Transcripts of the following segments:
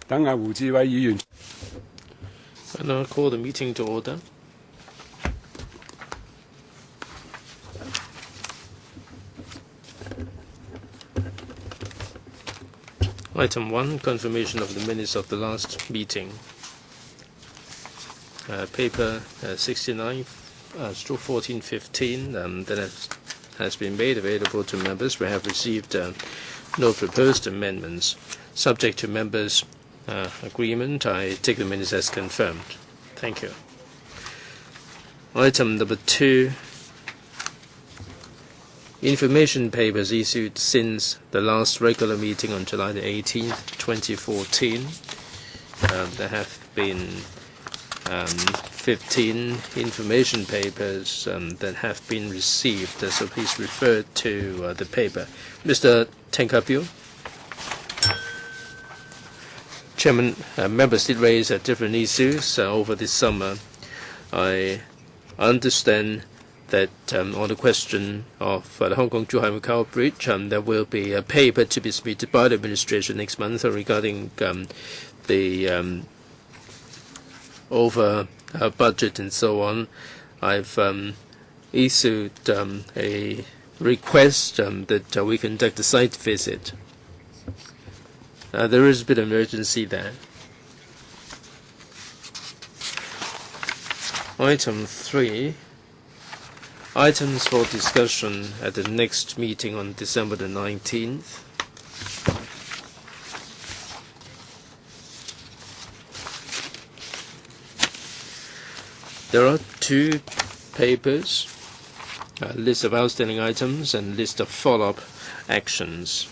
等阿胡志偉議員。And I'll call the meeting to order. Item 1, confirmation of the minutes of the last meeting. Paper 69/1415 that has been made available to members. We have received no proposed amendments. Subject to members' agreement, I take the minutes as confirmed. Thank you. Item number 2, information papers issued since the last regular meeting on July the 18th, 2014. There have been 15 information papers that have been received, so please refer to the paper. Mr. Tenkapil. Chairman, members did raise different issues over this summer. I understand that on the question of the Hong Kong-Zhuhai-Macau Bridge, there will be a paper to be submitted by the administration next month regarding the over budget and so on. I've issued a request that we conduct a site visit. There is a bit of emergency there. Item 3, items for discussion at the next meeting on December the 19th. There are 2 papers, a list of outstanding items and list of follow-up actions.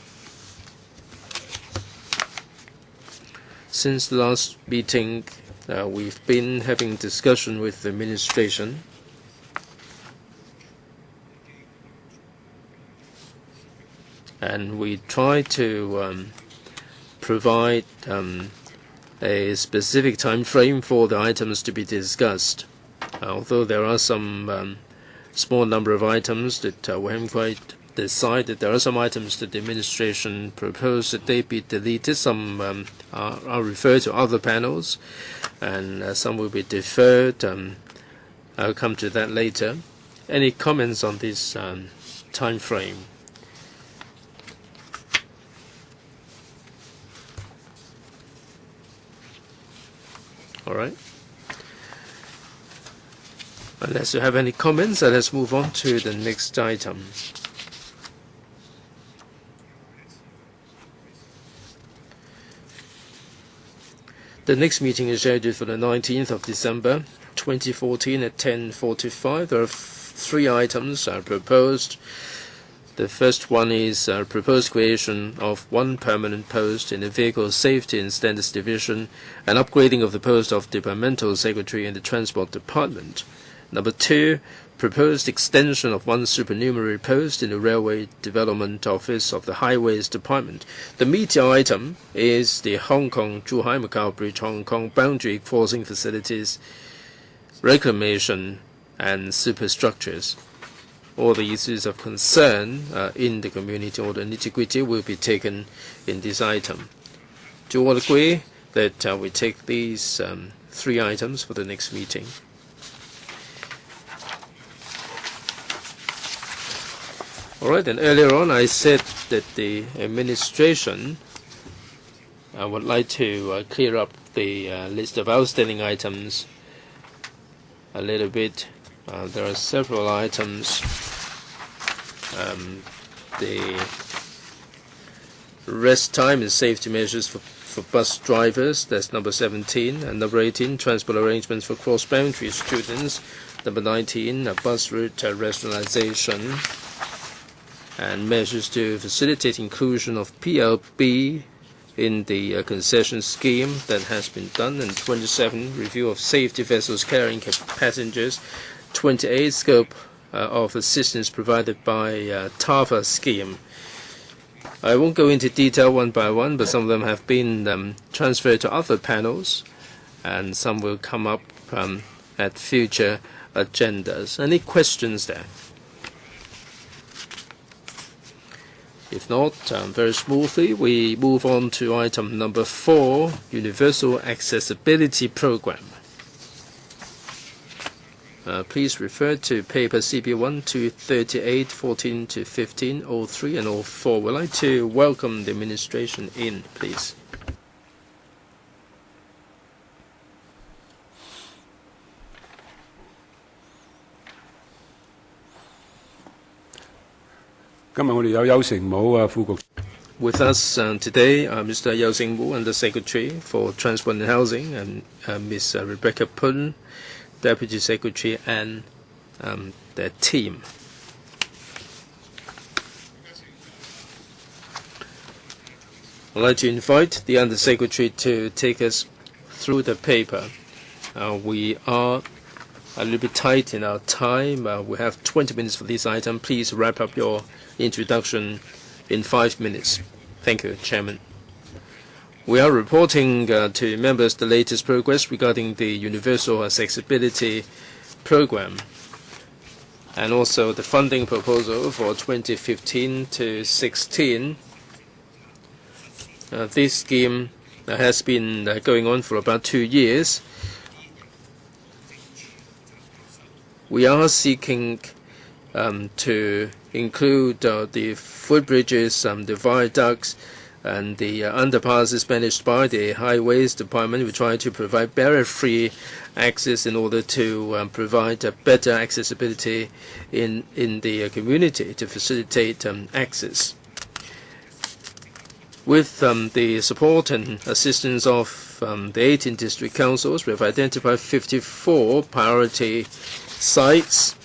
Since the last meeting, we've been having discussion with the administration. And we try to provide a specific time frame for the items to be discussed. Although there are some small number of items that we haven't quite decided, there are some items that the administration proposed that they be deleted. Some are referred to other panels, and some will be deferred. I'll come to that later. Any comments on this time frame? All right. Unless you have any comments, let's move on to the next item. The next meeting is scheduled for the 19th of December 2014 at 10:45. There are 3 items proposed. The first one is proposed creation of 1 permanent post in the Vehicle Safety and Standards Division and upgrading of the post of Departmental Secretary in the Transport Department. Number 2, proposed extension of 1 supernumerary post in the Railway Development Office of the Highways Department. The media item is the Hong Kong-Zhuhai-Macau Bridge Hong Kong boundary crossing facilities, reclamation and superstructures. All the issues of concern in the community or the nitty-gritty will be taken in this item. Do you all agree that we take these 3 items for the next meeting? All right, and earlier on I said that the administration would like to clear up the list of outstanding items a little bit. There are several items. The rest time and safety measures for bus drivers, that's number 17. And number 18, transport arrangements for cross-boundary students. Number 19, bus route rationalization and measures to facilitate inclusion of PLB in the concession scheme that has been done. And 27, review of safety vessels carrying passengers. 28, scope of assistance provided by TAFA scheme. I won't go into detail one by one, but some of them have been transferred to other panels, and some will come up at future agendas. Any questions there? If not, very smoothly, we move on to item number 4, Universal Accessibility Program. Please refer to paper CB1 to 38, 14 to 15, 03 and 04. We'd like to welcome the administration in, please. With us today are Mr. Yao Xingwu, Under Secretary for Transport and Housing, and Ms. Rebecca Pun, Deputy Secretary, and their team. I'd like to invite the Under Secretary to take us through the paper. We are a little bit tight in our time. We have 20 minutes for this item. Please wrap up your introduction in 5 minutes. Thank you, Chairman. We are reporting to members the latest progress regarding the Universal Accessibility Program and also the funding proposal for 2015 to 16. This scheme has been going on for about 2 years. We are seeking to include the footbridges, the viaducts, and the underpasses managed by the Highways Department. We try to provide barrier-free access in order to provide better accessibility in the community to facilitate access. With the support and assistance of the 18 district councils, we have identified 54 priority sites,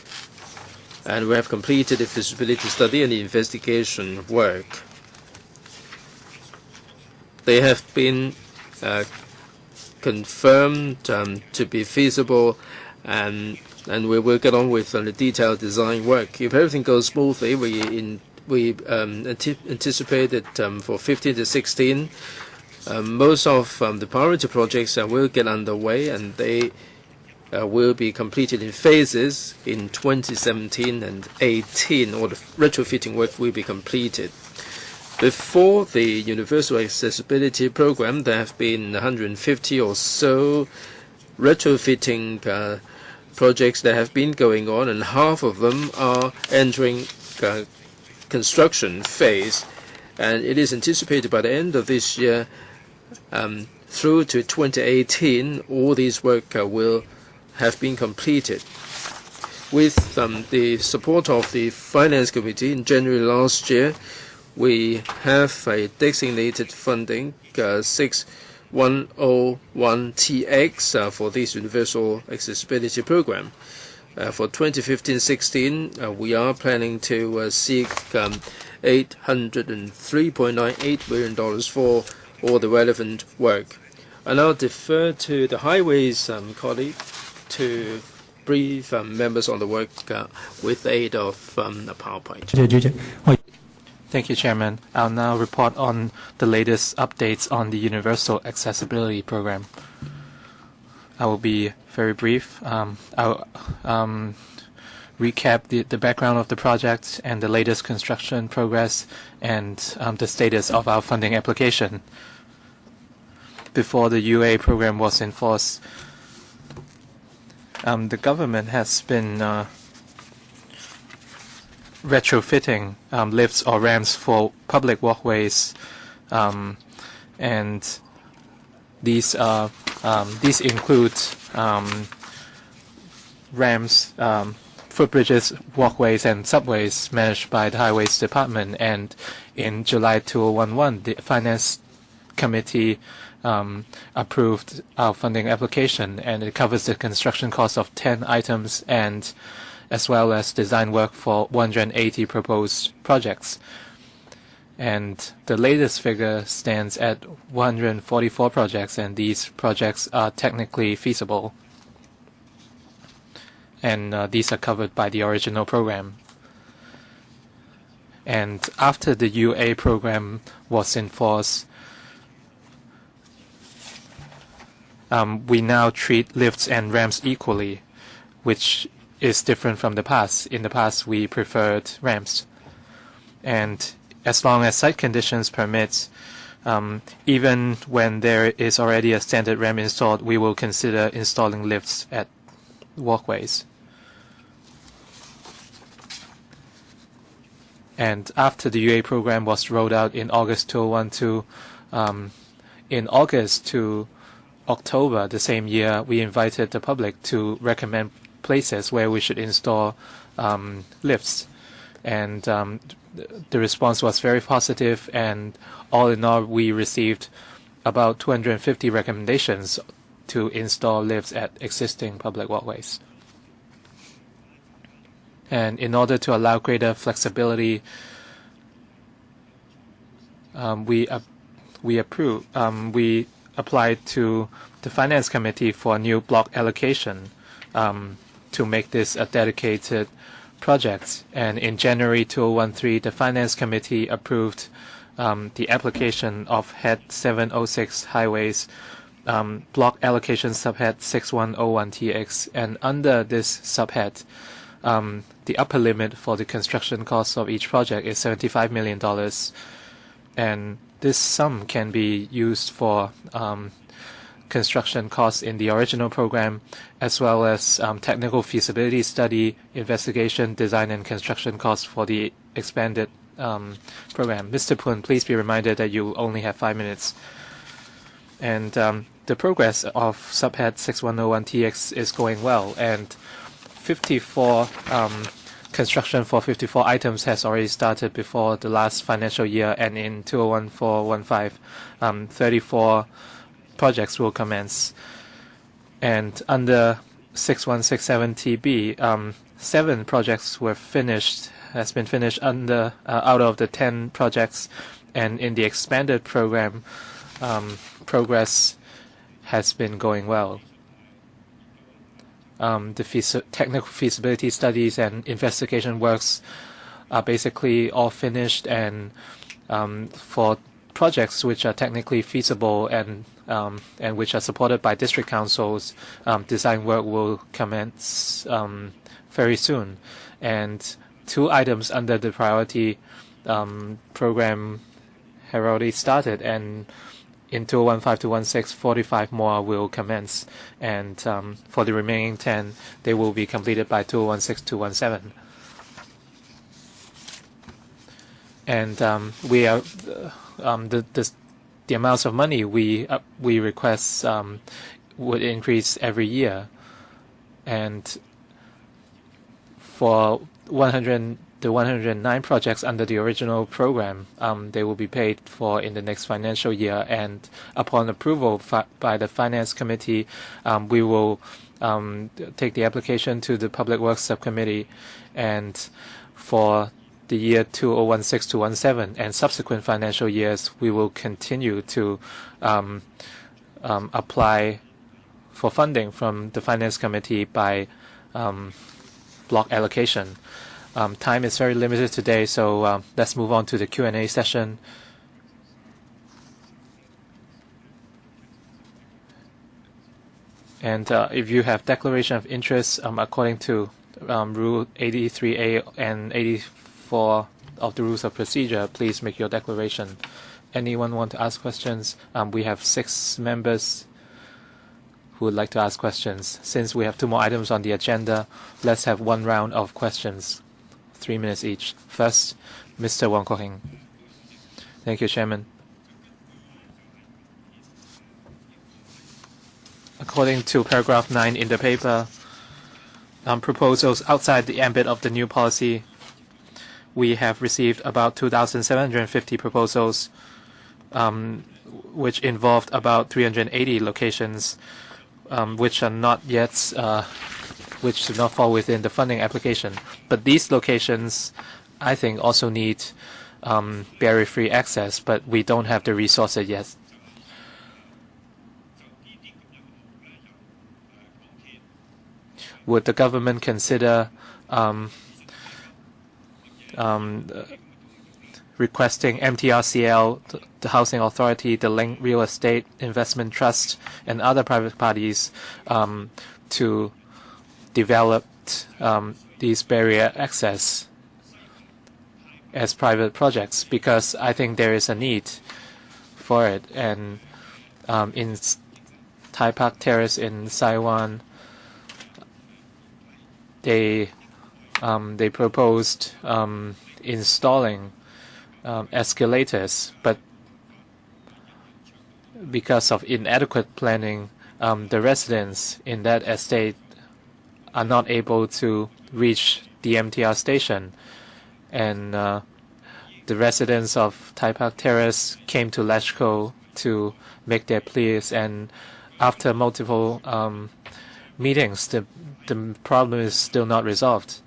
and we have completed the feasibility study and the investigation work. They have been confirmed to be feasible, and we will get on with the detailed design work. If everything goes smoothly, we anticipate that for 15 to 16, most of the priority projects will get underway, and they will be completed in phases in 2017 and 18, or the retrofitting work will be completed. Before the Universal Accessibility Program, there have been 150 or so retrofitting projects that have been going on, and half of them are entering construction phase. And it is anticipated by the end of this year through to 2018, all these work will have been completed. With the support of the Finance Committee in January last year, we have a designated funding 6101TX for this Universal Accessibility Program. For 2015-16, we are planning to seek $803.98 million for all the relevant work. And I'll defer to the Highways colleague to brief members on the work with the aid of a PowerPoint. Thank you, Chairman. I'll now report on the latest updates on the Universal Accessibility Program. I will be very brief. I'll recap the background of the project and the latest construction progress and the status of our funding application. Before the UA program was in force, the government has been retrofitting lifts or ramps for public walkways, and these include ramps, footbridges, walkways, and subways managed by the Highways Department. And in July 2011, the Finance Committee approved our funding application, and it covers the construction cost of 10 items and as well as design work for 180 proposed projects. And the latest figure stands at 144 projects, and these projects are technically feasible. And these are covered by the original program. And after the UA program was in force, we now treat lifts and ramps equally, which is different from the past. In the past, we preferred ramps. And as long as site conditions permit, even when there is already a standard ramp installed, we will consider installing lifts at walkways. And after the UA program was rolled out in August 2012, in August to October the same year, we invited the public to recommend places where we should install lifts. And the response was very positive, and all in all, we received about 250 recommendations to install lifts at existing public walkways. And in order to allow greater flexibility, we applied to the Finance Committee for a new block allocation to make this a dedicated project. And in January 2013, the Finance Committee approved the application of Head 706 Highways block allocation subhead 6101TX, and under this subhead, the upper limit for the construction cost of each project is $75 million, and this sum can be used for construction costs in the original program, as well as technical feasibility study, investigation, design, and construction costs for the expanded program. Mr. Poon, please be reminded that you only have 5 minutes. And the progress of subhead 6101TX is going well, and 54 construction for 54 items has already started before the last financial year, and in 2014-15, 34 projects will commence. And under 6167TB, 7 projects has been finished out of the 10 projects, and in the expanded program, progress has been going well. The technical feasibility studies and investigation works are basically all finished, and for projects which are technically feasible and which are supported by district councils, design work will commence very soon. And 2 items under the priority program have already started, and in 2015-16, 45 more will commence, and for the remaining 10, they will be completed by 2016-17. And we are the amounts of money we request would increase every year, and for the 109 projects under the original program, they will be paid for in the next financial year, and upon approval by the Finance Committee, we will take the application to the Public Works Subcommittee, and for the year 2016-17 and subsequent financial years, we will continue to apply for funding from the Finance Committee by block allocation. Time is very limited today, so let's move on to the Q&A session. And if you have declaration of interest according to Rule 83A and 84 of the Rules of Procedure, please make your declaration. Anyone want to ask questions? We have 6 members who would like to ask questions. Since we have 2 more items on the agenda, let's have 1 round of questions. 3 minutes each. First, Mr. Wong Kok Heng. Thank you, Chairman. According to paragraph 9 in the paper, proposals outside the ambit of the new policy, we have received about 2,750 proposals, which involved about 380 locations, which are not yet which do not fall within the funding application. But these locations, I think, also need barrier-free access, but we don't have the resources yet. Would the government consider requesting MTRCL, the Housing Authority, the Link Real Estate Investment Trust, and other private parties to develop these barrier access as private projects, because I think there is a need for it. And in Thai Park Terrace in Saiwan, they proposed installing escalators, but because of inadequate planning, the residents in that estate are not able to reach the MTR station, and the residents of Thai Park Terrace came to LegCo to make their pleas, and after multiple meetings, the problem is still not resolved.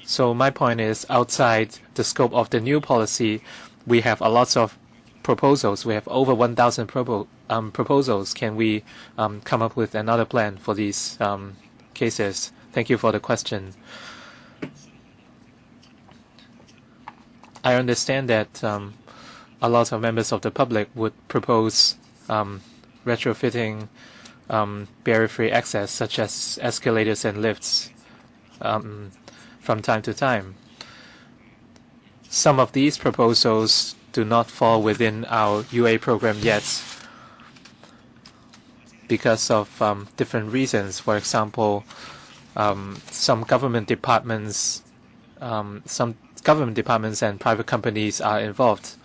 So my point is, outside the scope of the new policy, we have a lot of proposals. We have over 1,000 proposals. Can we come up with another plan for these cases? Thank you for the question. I understand that a lot of members of the public would propose retrofitting barrier-free access, such as escalators and lifts, from time to time. Some of these proposals do not fall within our UA program yet because of different reasons. For example, some government departments and private companies are involved.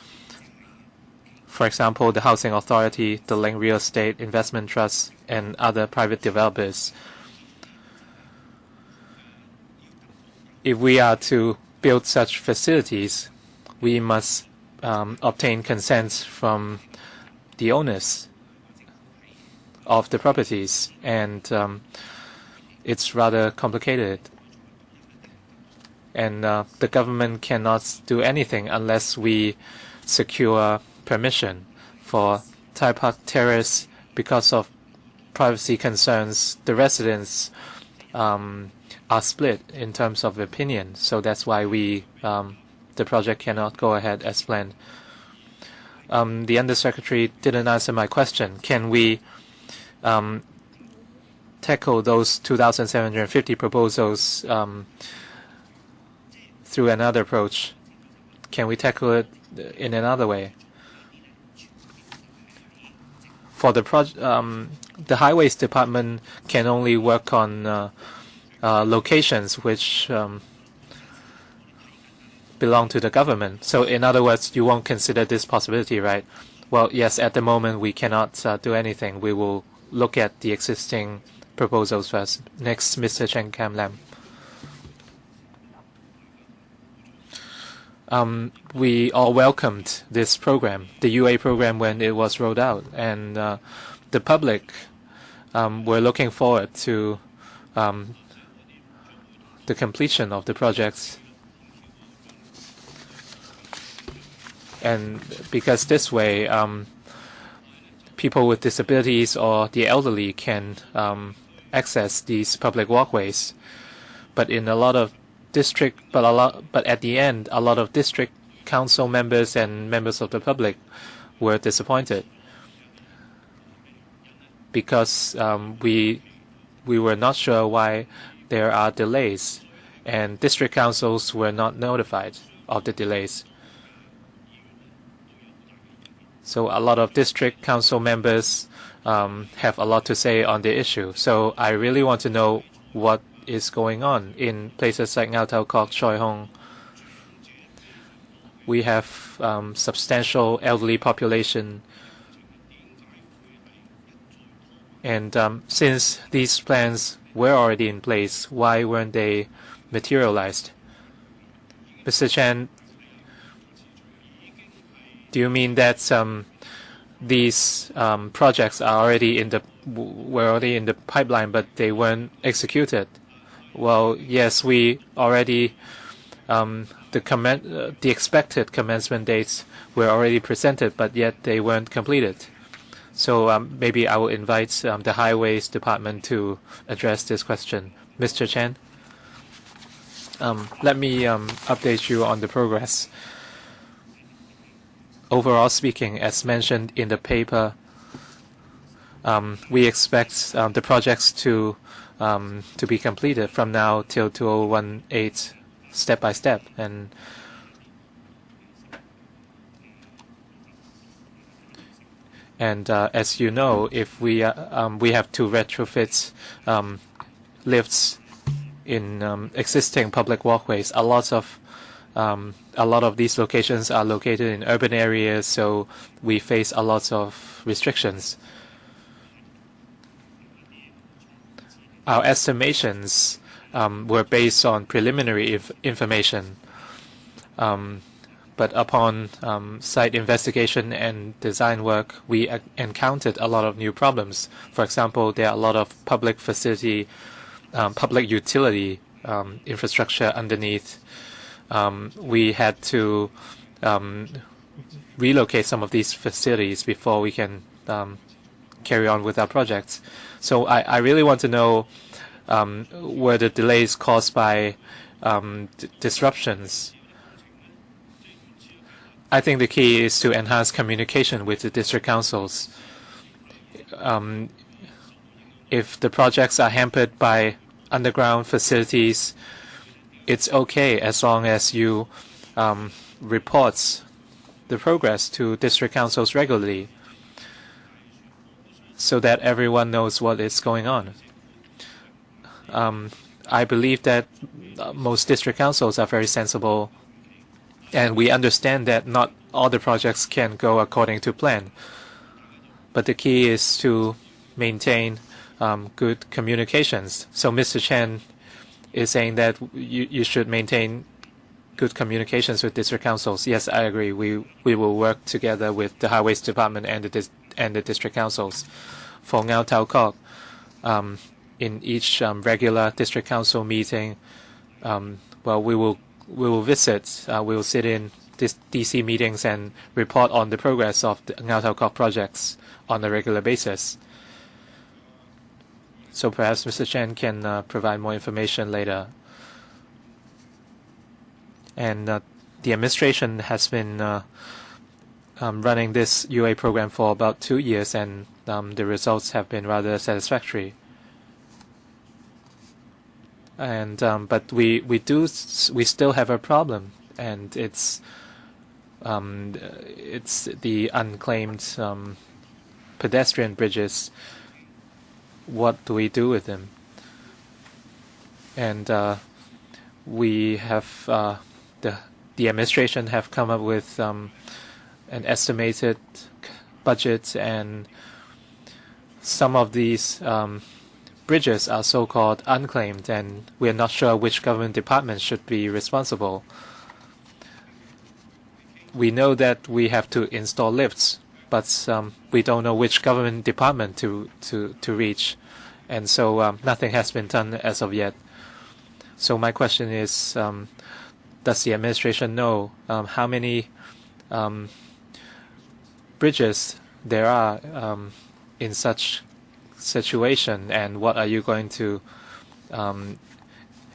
For example, the Housing Authority, the Link Real Estate Investment Trust, and other private developers. If we are to build such facilities, we must obtain consent from the owners of the properties, and it's rather complicated. And the government cannot do anything unless we secure permission. For Thai Park Terrace, because of privacy concerns, the residents are split in terms of opinion. So that's why the project cannot go ahead as planned. The Undersecretary didn't answer my question. Can we tackle those 2,750 proposals through another approach? Can we tackle it in another way? For the Highways Department can only work on locations which belong to the government. So in other words, you won't consider this possibility, right? Well, yes, at the moment we cannot do anything. We will look at the existing proposals first. Next, Mr. Chen Kam Lam. We all welcomed this program, the UA program, when it was rolled out, and the public were looking forward to the completion of the projects. And because this way, people with disabilities or the elderly can access these public walkways. But in a lot of but at the end, a lot of district council members and members of the public were disappointed because we were not sure why there are delays, and district councils were not notified of the delays. So a lot of district council members have a lot to say on the issue. So I really want to know what is going on in places like Ngau Tau Kok, Choi Hong. We have substantial elderly population, and since these plans were already in place, why weren't they materialized? Mr. Chan, do you mean that these projects are were already in the pipeline, but they weren't executed? Well, yes, we already the expected commencement dates were already presented, but yet they weren't completed. So maybe I will invite the Highways Department to address this question. Mr. Chen, let me update you on the progress. Overall speaking, as mentioned in the paper, we expect the projects to to be completed from now till 2018, step by step. And as you know, if we have to retrofit lifts in existing public walkways, a lot of these locations are located in urban areas, so we face a lot of restrictions. Our estimations were based on preliminary information. But upon site investigation and design work, we encountered a lot of new problems. For example, there are a lot of public facility, public utility infrastructure underneath. We had to relocate some of these facilities before we can carry on with our projects. So I really want to know were the delays caused by disruptions. I think the key is to enhance communication with the district councils. If the projects are hampered by underground facilities, it's okay as long as you report the progress to district councils regularly so that everyone knows what is going on. I believe that most district councils are very sensible, and we understand that not all the projects can go according to plan. But the key is to maintain good communications. So Mr. Chen is saying that you should maintain good communications with district councils. Yes, I agree. We will work together with the Highways Department and the district councils. For Ngau Tau Kok, in each regular district council meeting, well, we will visit, we will sit in DC meetings and report on the progress of the Ngau Tau Kok projects on a regular basis. So perhaps Mr. Chen can provide more information later. And the administration has been running this UA program for about 2 years, and the results have been rather satisfactory. And but we still have a problem, and it's the unclaimed pedestrian bridges. What do we do with them? And we have the administration have come up with an estimated budget, and some of these bridges are so-called unclaimed, and we are not sure which government department should be responsible. We know that we have to install lifts, but we don't know which government department to reach, and so nothing has been done as of yet. So my question is, does the administration know how many bridges there are in such situation, and what are you going to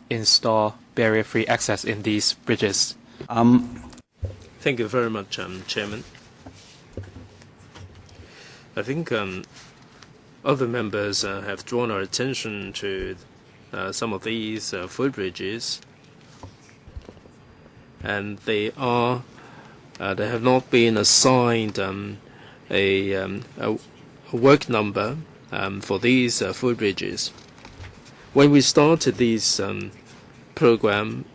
install barrier-free access in these bridges? Thank you very much, Chairman. I think other members have drawn our attention to some of these footbridges, and they have not been assigned a work number for these footbridges. When we started this program,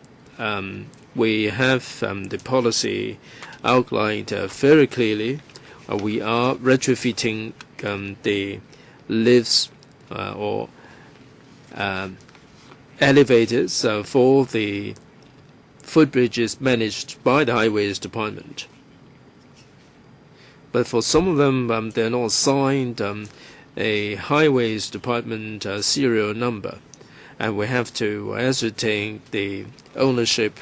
we have the policy outlined very clearly. We are retrofitting the lifts or elevators for the footbridges managed by the Highways Department. But for some of them, they're not assigned a Highways Department serial number, and we have to ascertain the ownership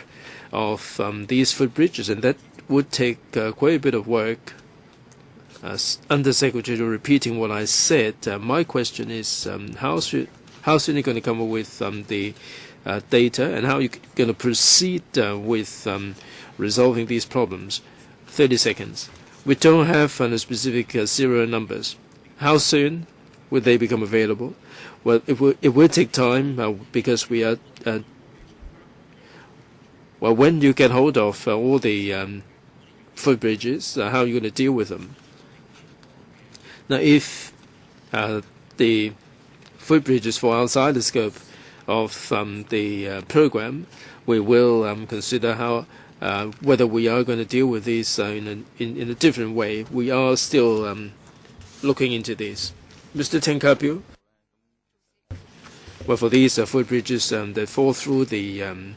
of these footbridges, and that would take quite a bit of work. Undersecretary repeating what I said, my question is how soon are you going to come up with the data, and how are you going to proceed with resolving these problems? 30 seconds. We don't have specific serial numbers. How soon would they become available? Well, it will take time because we are. Well, when you get hold of all the footbridges, how are you going to deal with them? Now, if the footbridges fall outside the scope of the program, we will consider how whether we are going to deal with this in a different way. We are still looking into this. Mr. Tenkapu? Well, for these footbridges that fall through the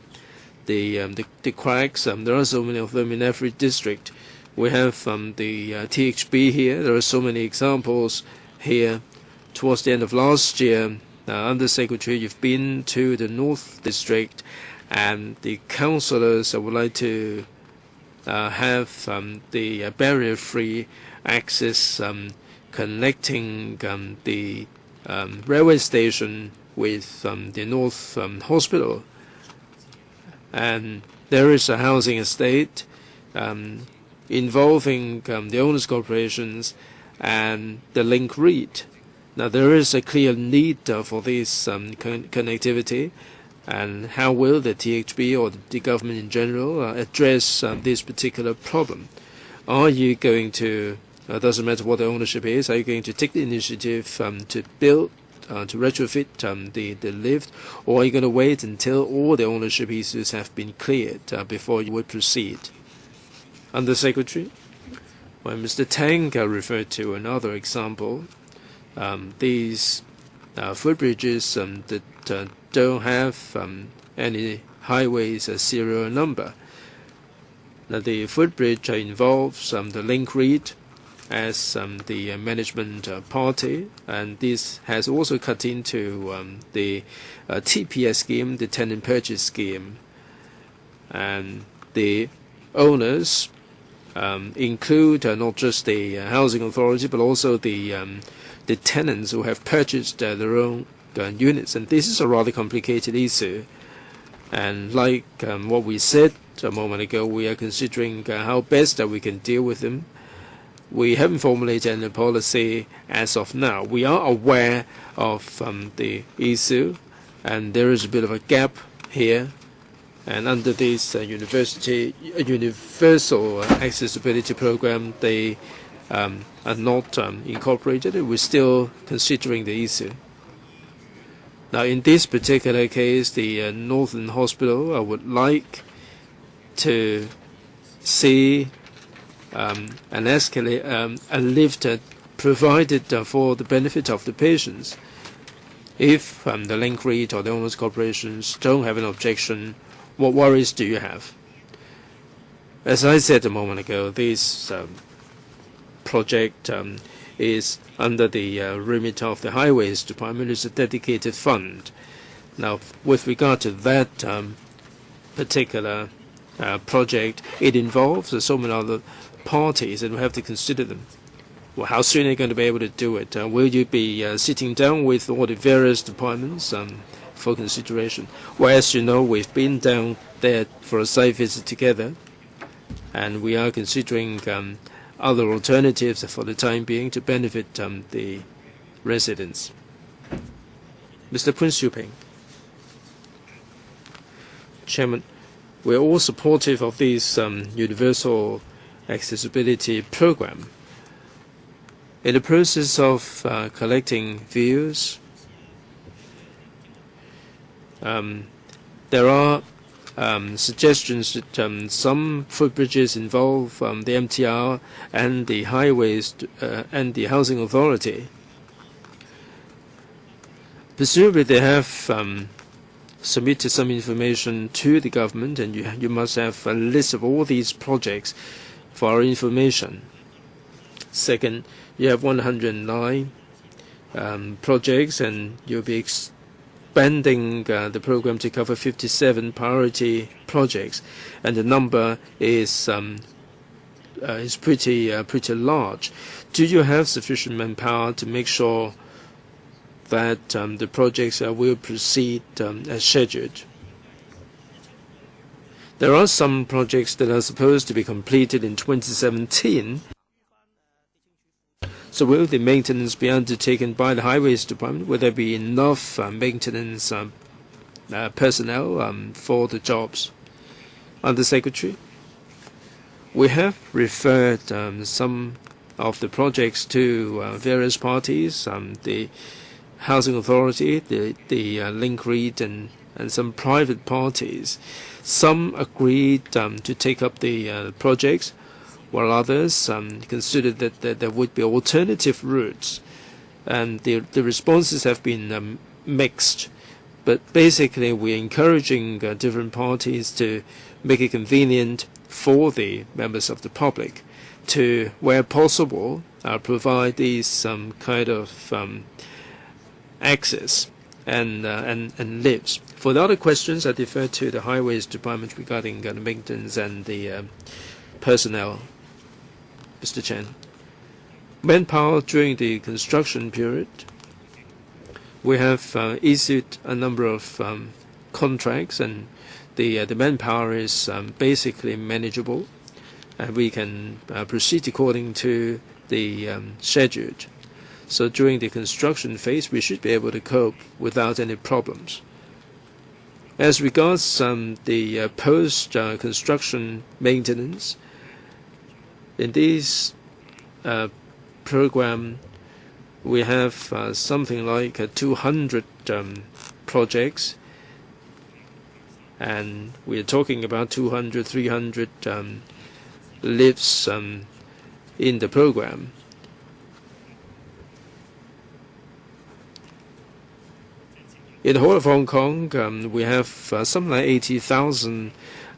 cracks, there are so many of them in every district. We have the THB here. There are so many examples here. Towards the end of last year, Undersecretary, you've been to the North District, and the councillors would like to have the barrier-free access connecting the railway station with the North Hospital. And there is a housing estate involving the owners' corporations and the link REIT. Now, there is a clear need for this connectivity, and how will the THB or the government in general address this particular problem? Are you going to, doesn't matter what the ownership is, are you going to take the initiative to build, to retrofit the lift, or are you going to wait until all the ownership issues have been cleared before you would proceed? Undersecretary? Well, Mr. Tang referred to another example. These footbridges that don't have any highways serial number. Now, the footbridge involves the link REIT as the management party, and this has also cut into the TPS scheme, the tenant purchase scheme, and the owners include not just the housing authority but also the tenants who have purchased their own units, and this is a rather complicated issue. And like what we said a moment ago, we are considering how best that we can deal with them. We haven't formulated any policy as of now. We are aware of the issue, and there is a bit of a gap here. And under this universal accessibility program, they are not incorporated. We're still considering the issue. Now, in this particular case, the Northern Hospital would like to see an escalator, a lift provided for the benefit of the patients. If the link REIT or the owners' corporations don't have an objection, what worries do you have? As I said a moment ago, this project is under the remit of the Highways Department. It's a dedicated fund. Now, with regard to that particular project, it involves so many other parties, and we have to consider them. Well, how soon are you going to be able to do it? Will you be sitting down with all the various departments for consideration? Well, as you know, we've been down there for a site visit together, and we are considering other alternatives for the time being to benefit the residents. Mr. Pun Siuping. Chairman, we're all supportive of this universal accessibility program. In the process of collecting views, there are suggestions that some footbridges involve the MTR and the highways and the housing authority. Presumably they have submitted some information to the government, and you must have a list of all these projects for our information. Second, you have 109 projects, and you'll be expanding the program to cover 57 priority projects, and the number is pretty large. Do you have sufficient manpower to make sure that the projects will proceed as scheduled? There are some projects that are supposed to be completed in 2017. So So will the maintenance be undertaken by the Highways Department? Will there be enough maintenance personnel for the jobs? Under Secretary, we have referred some of the projects to various parties, the Housing Authority, the Link REIT, and some private parties. Some agreed to take up the projects, while others considered that there would be alternative routes. And the responses have been mixed. But basically, we're encouraging different parties to make it convenient for the members of the public to, where possible, provide these kind of access and lifts. For the other questions, I defer to the Highways Department regarding the maintenance and the personnel. Mr. Chen. Manpower during the construction period, we have issued a number of contracts, and the manpower is basically manageable, and we can proceed according to the schedule. So during the construction phase, we should be able to cope without any problems. As regards the post-construction maintenance, in this program, we have something like 200 projects, and we are talking about 200, 300 lifts in the program. In the whole of Hong Kong, we have something like 80,000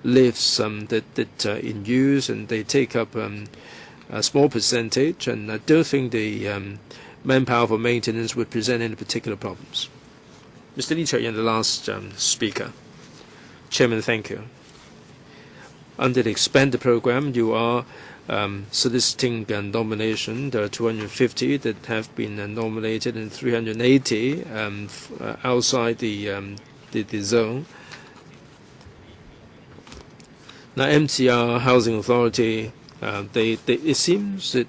lifts that in use, and they take up a small percentage, and I don't think the manpower for maintenance would present any particular problems. Mr. Lee Choi-yen, the last speaker. Chairman, thank you. Under the expanded program, you are soliciting nomination. There are 250 that have been nominated and 380 outside the zone. Now, MTR Housing Authority, it seems that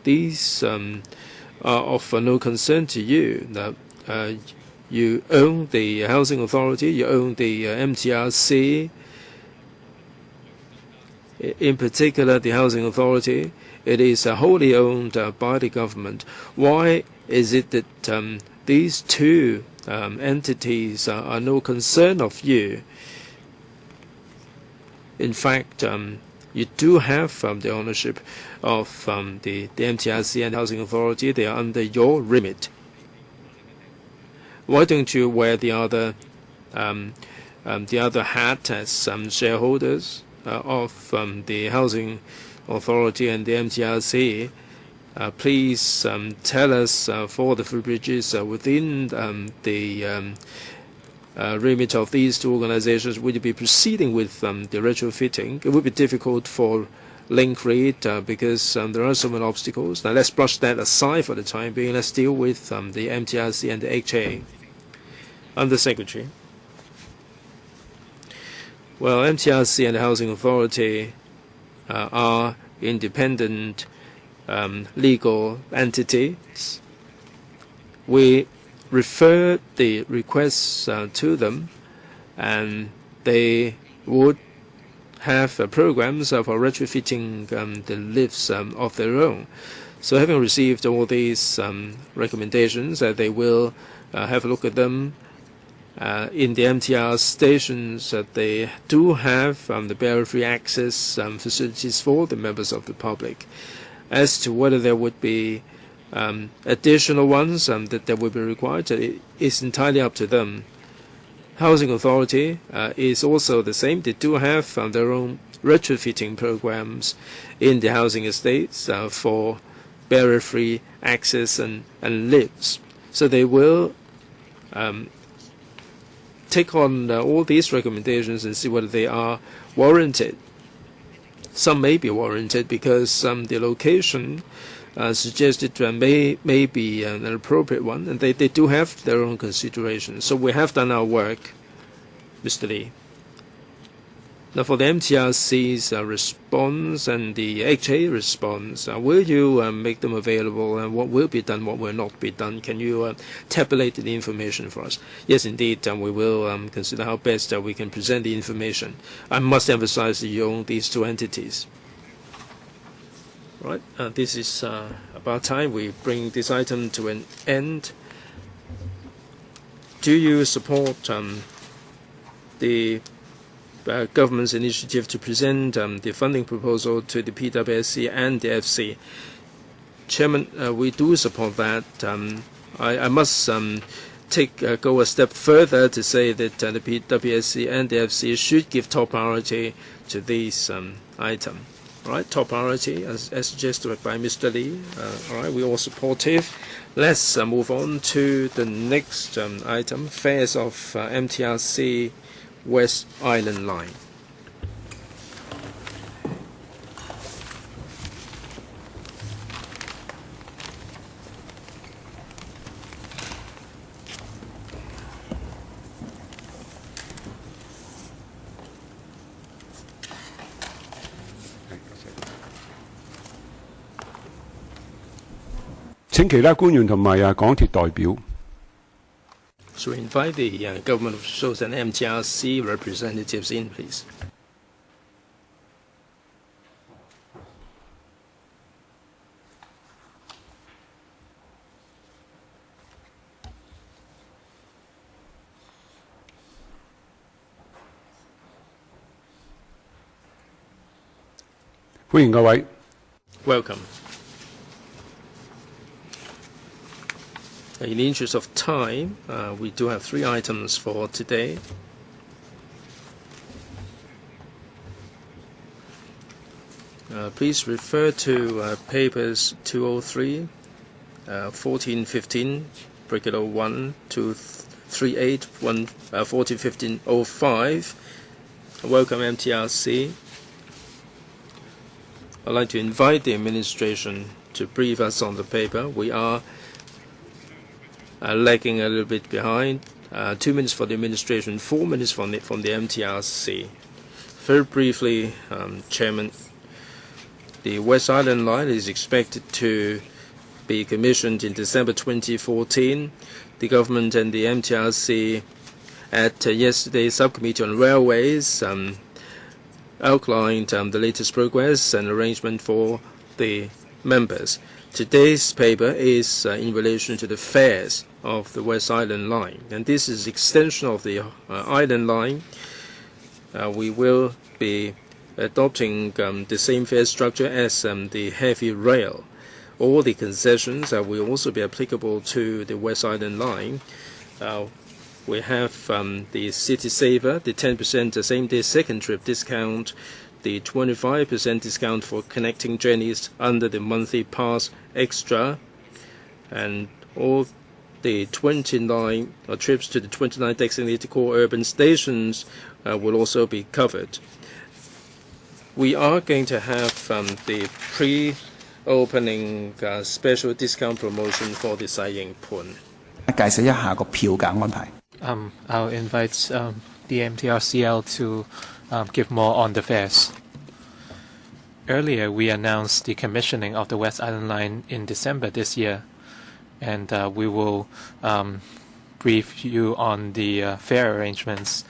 these are of no concern to you. Now, you own the Housing Authority, you own the MTRC. In particular, the Housing Authority, it is wholly owned by the government. Why is it that these two entities are no concern of you? In fact, you do have the ownership of the MTRC and Housing Authority. They are under your remit. Why don't you wear the other hat as shareholders of the Housing Authority and the MTRC? Please tell us for the footbridges within the remit of these two organizations, would you be proceeding with the retrofitting? It would be difficult for Link REIT because there are so many obstacles. Now let's brush that aside for the time being. Let's deal with the MTRC and the HA. Under Secretary. Well, MTRC and the Housing Authority are independent legal entities. We refer the requests to them, and they would have programs for retrofitting the lifts of their own. So having received all these recommendations, they will have a look at them. In the MTR stations, they do have the barrier-free access facilities for the members of the public. As to whether there would be additional ones that would be required, it is entirely up to them. Housing Authority is also the same. They do have their own retrofitting programs in the housing estates for barrier-free access and lifts. So they will take on all these recommendations and see whether they are warranted. Some may be warranted because the location suggested may be an appropriate one, and they do have their own considerations. So we have done our work, Mr. Lee. Now, for the MTRC's response and the HA response, will you make them available, and what will be done, what will not be done? Can you tabulate the information for us? Yes, indeed, we will consider how best we can present the information. I must emphasize that you own these two entities. Right, this is about time we bring this item to an end. Do you support the government's initiative to present the funding proposal to the PWSC and the FC? Chairman, we do support that. I must go a step further to say that the PWSC and the FC should give top priority to this item. All right, top priority, as suggested by Mr. Lee. All right, we're all supportive. Let's move on to the next item, fares of MTRC West Island Line. So we invite the government officials and MTRC representatives in, please. Welcome. In the interest of time, we do have 3 items for today. Please refer to papers 203, 1415, bracket 01, 238, 141505. Welcome, MTRC. I'd like to invite the administration to brief us on the paper. We are lagging a little bit behind. 2 minutes for the administration, 4 minutes from the MTRC. Very briefly, Chairman, the West Island Line is expected to be commissioned in December 2014. The government and the MTRC at yesterday's subcommittee on railways outlined the latest progress and arrangement for the members. Today's paper is in relation to the fares of the West Island Line, and this is extension of the Island Line. We will be adopting the same fare structure as the heavy rail. All the concessions will also be applicable to the West Island Line. We have the City Saver, the 10% same-day second trip discount, the 25% discount for connecting journeys under the monthly pass extra, and all the 29 trips to the 29 designated core urban stations will also be covered. We are going to have the pre-opening special discount promotion for the Sai Ying Pun. I'll invite the MTRCL to give more on the fares. Earlier, we announced the commissioning of the West Island Line in December this year, and we will brief you on the fare arrangements.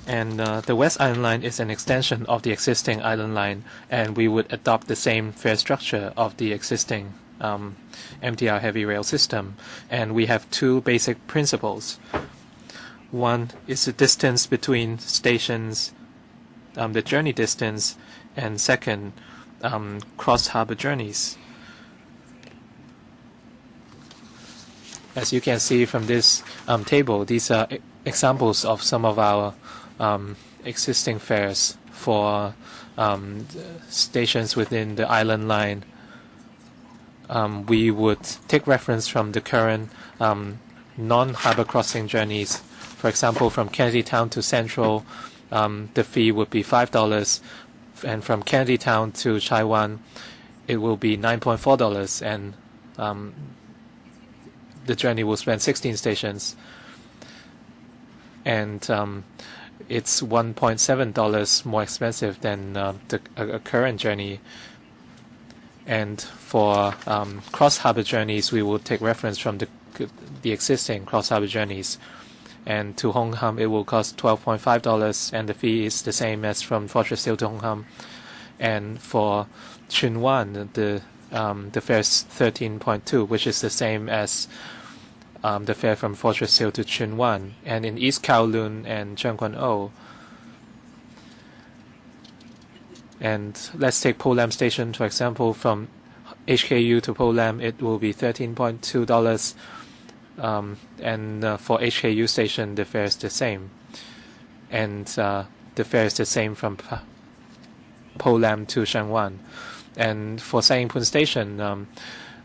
And the West Island Line is an extension of the existing Island Line, and we would adopt the same fare structure of the existing MTR heavy rail system. And we have 2 basic principles. One is the distance between stations, the journey distance, and second, cross-harbor journeys. As you can see from this table, these are examples of some of our existing fares for stations within the Island Line. We would take reference from the current non-harbor crossing journeys. For example, from Kennedy Town to Central, the fee would be $5, and from Kennedy Town to Chai Wan, it will be $9.4, and the journey will span 16 stations. And it's $1.7 more expensive than a current journey. And for cross-harbor journeys, we will take reference from the existing cross-harbor journeys. And to Hong Kong, it will cost $12.5, and the fee is the same as from Fortress Hill to Hong Kong. And for Tsuen Wan, the fare is $13.2, which is the same as the fare from Fortress Hill to Tsuen Wan. And in East Kowloon and Tseung Kwan O, and let's take Po Lam Station, for example, from HKU to Po Lam, it will be $13.2. And for HKU station, the fare is the same. And the fare is the same from Po Lam to Sheung Wan. And for Sai Ying Pun Station,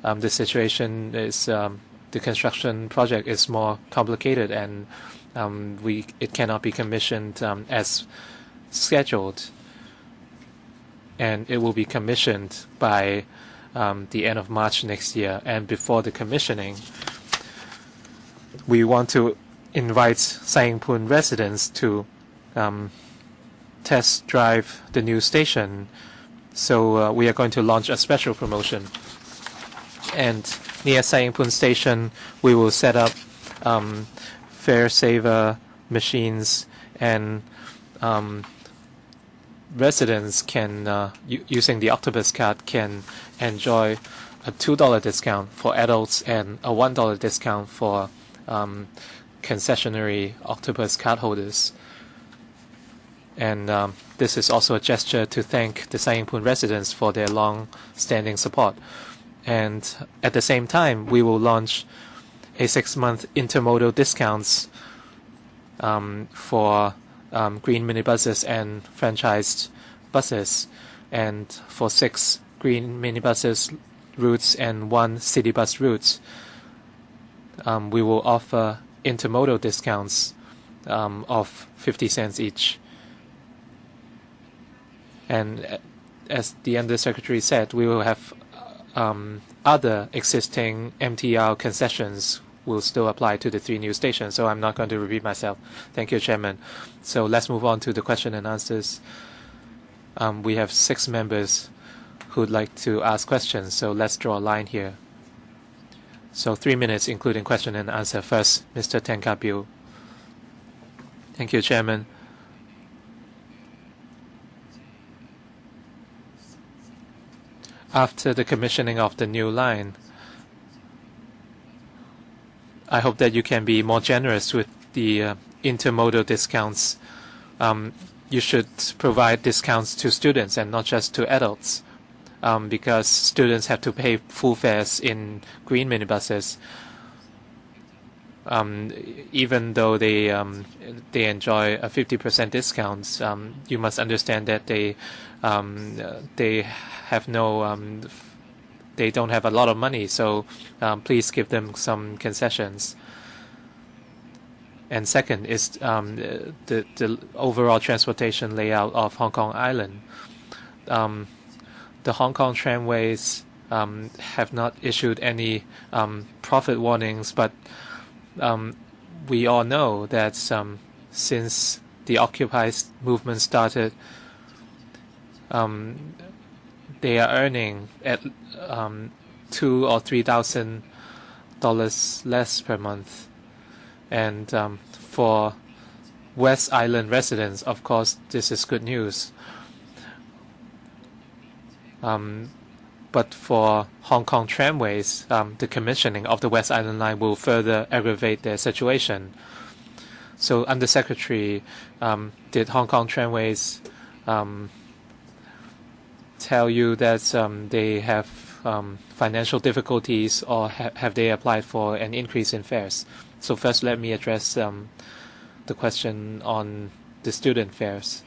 the situation is the construction project is more complicated, and it cannot be commissioned as scheduled. And it will be commissioned by the end of March next year. And before the commissioning, we want to invite Sai Ying Pun residents to test drive the new station. So we are going to launch a special promotion. And near Sai Ying Pun Station, we will set up fare saver machines, and residents can, using the Octopus card, can enjoy a $2 discount for adults and a $1 discount for concessionary Octopus card holders. And this is also a gesture to thank the Sai Ying Pun residents for their long-standing support. And at the same time, we will launch a 6-month intermodal discounts for green minibuses and franchised buses. And for 6 green minibuses routes and 1 city bus routes, we will offer intermodal discounts of 50 cents each. And as the Undersecretary said, we will have other existing MTR concessions will still apply to the 3 new stations, so I'm not going to repeat myself. Thank you, Chairman. So let's move on to the question and answers. We have 6 members who would like to ask questions, so let's draw a line here. So 3 minutes, including question and answer. First, Mr. Tenkapiu. Thank you, Chairman. After the commissioning of the new line, I hope that you can be more generous with the intermodal discounts. You should provide discounts to students and not just to adults, because students have to pay full fares in green minibuses. Even though they enjoy a 50% discount, you must understand that they have no they don't have a lot of money, so please give them some concessions. And second is the overall transportation layout of Hong Kong Island. The Hong Kong tramways have not issued any profit warnings, but we all know that since the Occupy movement started, they are earning at $2,000 or $3,000 less per month. And for West Island residents, of course, this is good news. But for Hong Kong tramways, the commissioning of the West Island line will further aggravate their situation. So, Undersecretary, did Hong Kong tramways tell you that they have financial difficulties, or have they applied for an increase in fares? So first, let me address the question on the student fares.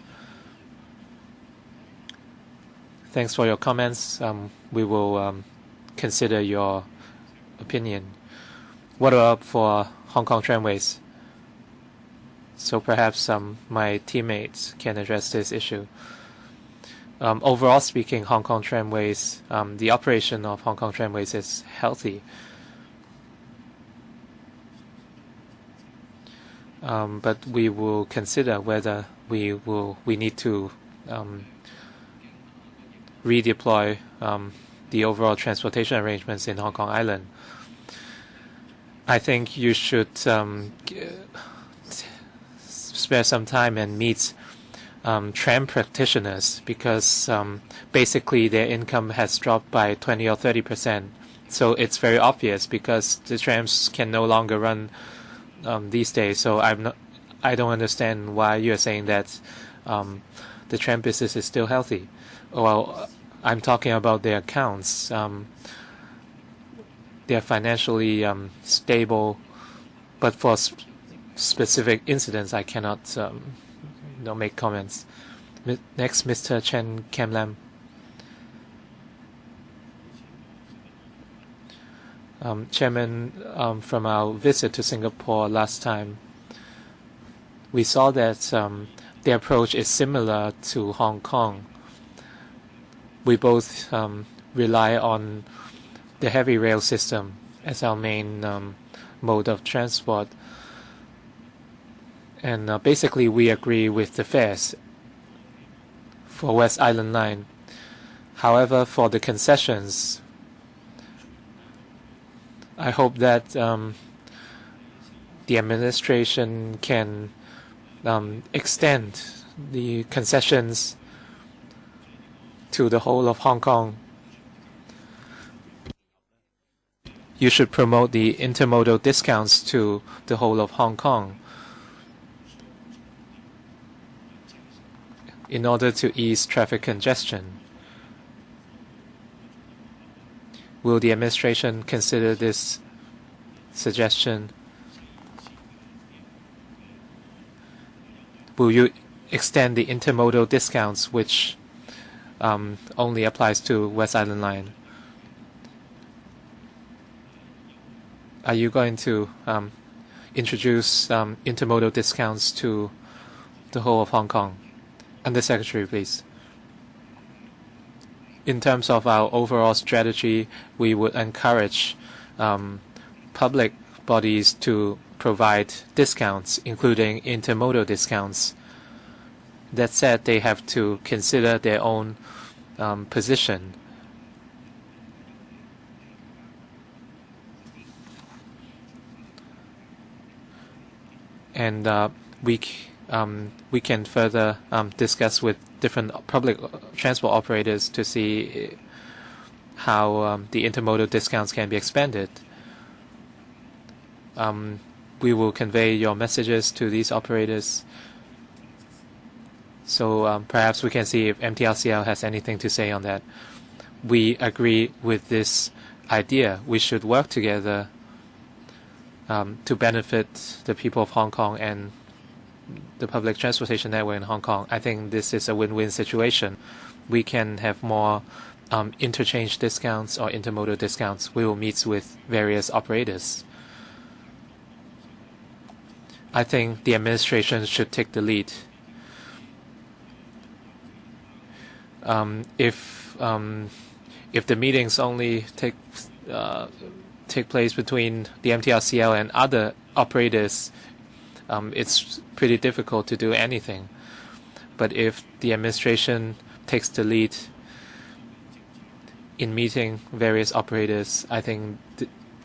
Thanks for your comments. We will consider your opinion. What about for Hong Kong tramways? So perhaps my teammates can address this issue. Overall speaking, Hong Kong tramways, the operation of Hong Kong tramways is healthy. but we will consider whether we need to redeploy the overall transportation arrangements in Hong Kong Island. I think you should spare some time and meet tram practitioners, because basically their income has dropped by 20 or 30%. So it's very obvious, because the trams can no longer run these days. So I don't understand why you're saying that the tram business is still healthy. Well, I'm talking about their accounts. They're financially stable, but for specific incidents, I cannot make comments. Next, Mr. Chen Kam Lam. Chairman, from our visit to Singapore last time, we saw that the approach is similar to Hong Kong. We both rely on the heavy rail system as our main mode of transport. And basically we agree with the fares for West Island Line. However, for the concessions, I hope that the administration can extend the concessions to the whole of Hong Kong. You should promote the intermodal discounts to the whole of Hong Kong in order to ease traffic congestion. Will the administration consider this suggestion? Will you extend the intermodal discounts, which only applies to West Island Line? Are you going to introduce intermodal discounts to the whole of Hong Kong? Undersecretary, please. In terms of our overall strategy, we would encourage public bodies to provide discounts, including intermodal discounts. That said, they have to consider their own position. And we can further discuss with different public transport operators to see how the intermodal discounts can be expanded. We will convey your messages to these operators. So perhaps we can see if MTRCL has anything to say on that. We agree with this idea. We should work together to benefit the people of Hong Kong and the public transportation network in Hong Kong. I think this is a win-win situation. We can have more interchange discounts or intermodal discounts. We will meet with various operators. I think the administration should take the lead. If the meetings only take place between the MTRCL and other operators, it's pretty difficult to do anything. But if the administration takes the lead in meeting various operators, I think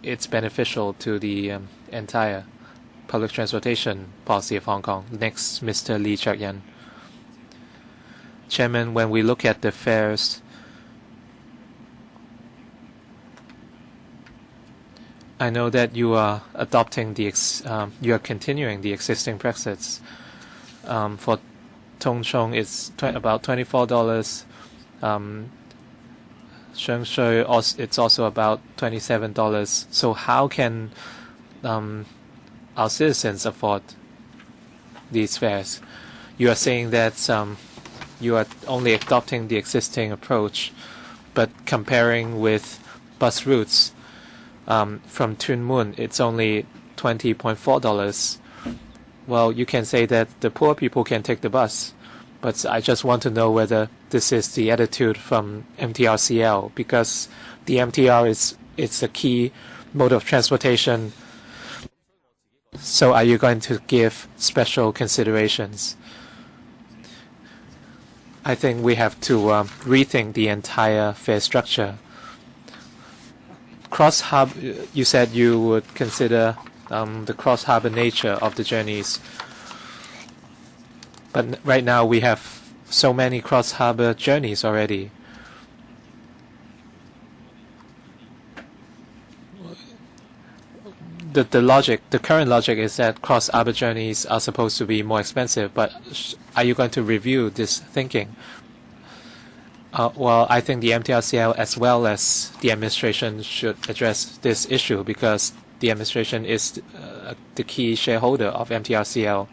it's beneficial to the entire public transportation policy of Hong Kong. Next, Mr. Lee Chak-yan. Chairman, when we look at the fares, I know that you are adopting you are continuing the existing practice. For Tung Chung, it's about $24. Sheng Shui, it's also about $27. So how can our citizens afford these fares? You are saying that you are only adopting the existing approach, but comparing with bus routes, from Tuen Mun, it's only $20.4. Well, you can say that the poor people can take the bus, but I just want to know whether this is the attitude from MTRCL, because the MTR is a key mode of transportation So are you going to give special considerations? I think we have to rethink the entire fare structure. Cross-hub, you said you would consider the cross-harbor nature of the journeys. But right now we have so many cross-harbor journeys already. The current logic is that cross-harbor journeys are supposed to be more expensive, but are you going to review this thinking? Well, I think the MTRCL as well as the administration should address this issue because the administration is the key shareholder of MTRCL.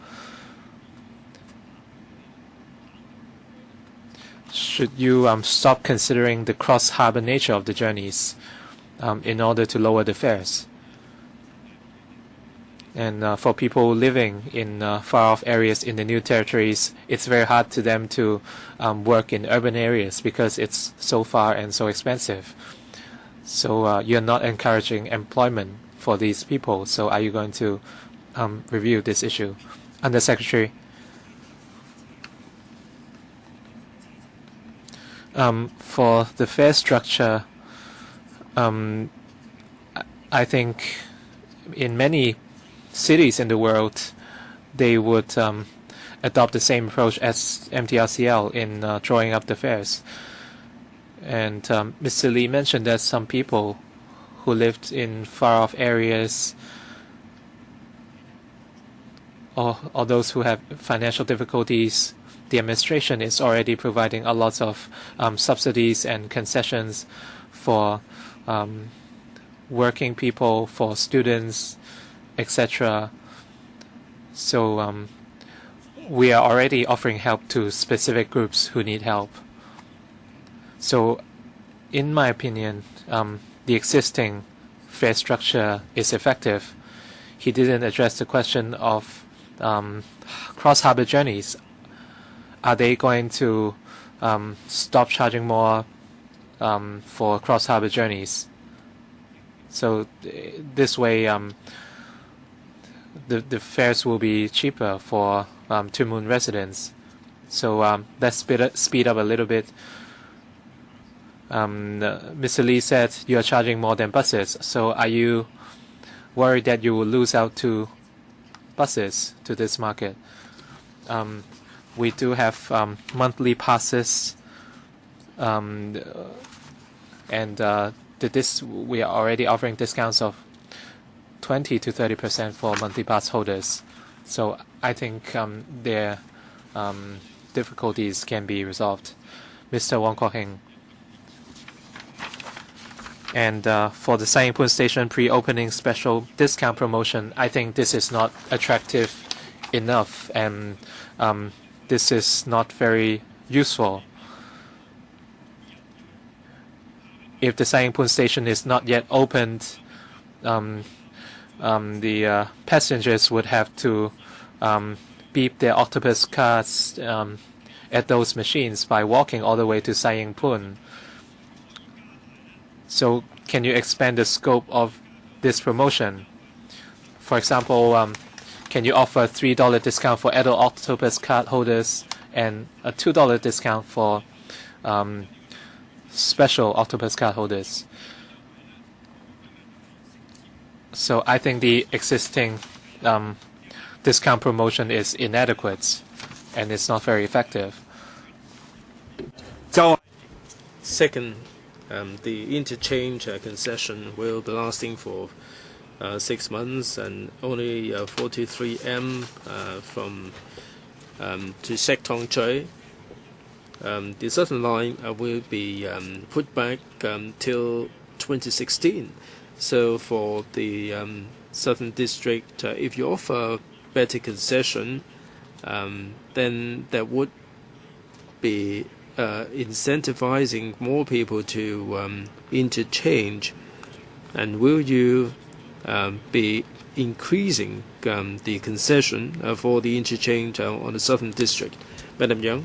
Should you stop considering the cross-harbor nature of the journeys in order to lower the fares? And for people living in far-off areas in the new territories, it's very hard to them to work in urban areas because it's so far and so expensive. So you're not encouraging employment for these people. So are you going to review this issue? Undersecretary. For the fare structure, I think in many cities in the world, they would adopt the same approach as MTRCL in drawing up the fares. And Mr. Lee mentioned that some people who lived in far-off areas or those who have financial difficulties, the administration is already providing a lot of subsidies and concessions for working people, for students, etc. So we are already offering help to specific groups who need help. So in my opinion, the existing fare structure is effective. He didn't address the question of cross-harbor journeys. Are they going to stop charging more for cross-harbor journeys? So this way, the fares will be cheaper for Two Moon residents. So let's speed up a little bit. Mr. Lee said you are charging more than buses. So are you worried that you will lose out to buses to this market? We do have monthly passes, and we are already offering discounts of 20 to 30% for monthly pass holders. So I think their difficulties can be resolved. Mr. Wong Kok-heng. And for the Sai Ying Pun Station pre-opening special discount promotion, I think this is not attractive enough, and this is not very useful. If the Sai Ying Pun Station is not yet opened, the passengers would have to beep their octopus cards at those machines by walking all the way to Sai Ying Pun. So can you expand the scope of this promotion? For example, can you offer a $3 discount for adult octopus card holders and a $2 discount for special octopus card holders? So I think the existing discount promotion is inadequate and it's not very effective. Second, the interchange concession will be lasting for 6 months and only 43 M from to Sek Tong Choi. The Southern Line will be put back till 2016. So for the Southern District, if you offer better concession, then that would be incentivizing more people to interchange. And will you be increasing the concession for the interchange on the Southern District? Madam Young,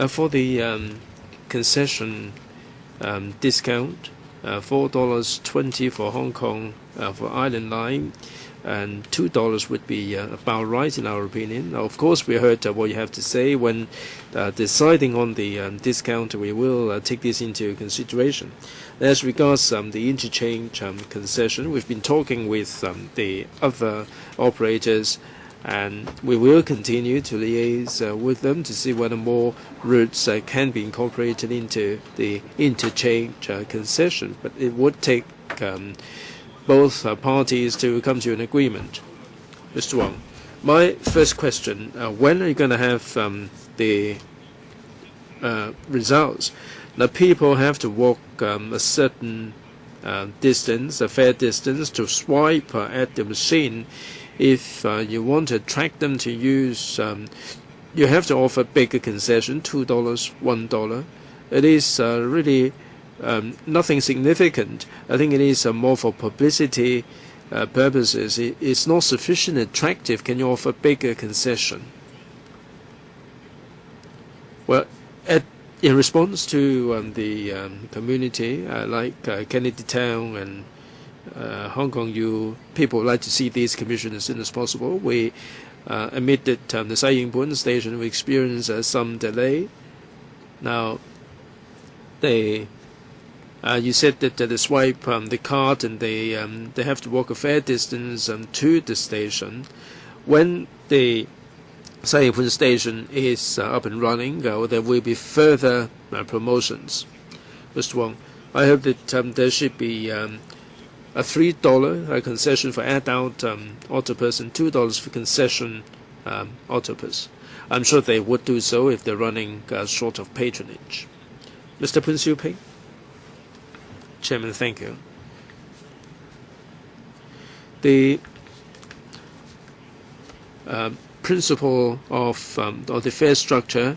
for the concession discount, $4.20 for Hong Kong for Island Line, and $2 would be about right in our opinion. Now, of course, we heard what you have to say. When deciding on the discount, we will take this into consideration. As regards the interchange concession, we've been talking with the other operators, and we will continue to liaise with them to see whether more routes can be incorporated into the interchange concession. But it would take both parties to come to an agreement. Mr. Wang, my first question, when are you going to have the results? Now, people have to walk a certain distance, a fair distance, to swipe at the machine. If you want to attract them to use, you have to offer bigger concession, $2, $1. It is really nothing significant. I think it is more for publicity purposes. It's not sufficiently attractive. Can you offer bigger concession? Well, in response to the community, like Kennedy Town and Hong Kong U, people would like to see these commissioned as soon as possible. We admit that the Sai Ying Bun station will experience some delay. Now, you said that they swipe the card and they have to walk a fair distance to the station. When the Sai Ying Bun station is up and running, there will be further promotions. Mr. Wong, I hope that there should be a $3 concession for adult octopus and $2 for concession octopus. I'm sure they would do so if they're running short of patronage. Mr. Poon Siu Ping? Chairman, thank you. The principle of or the fare structure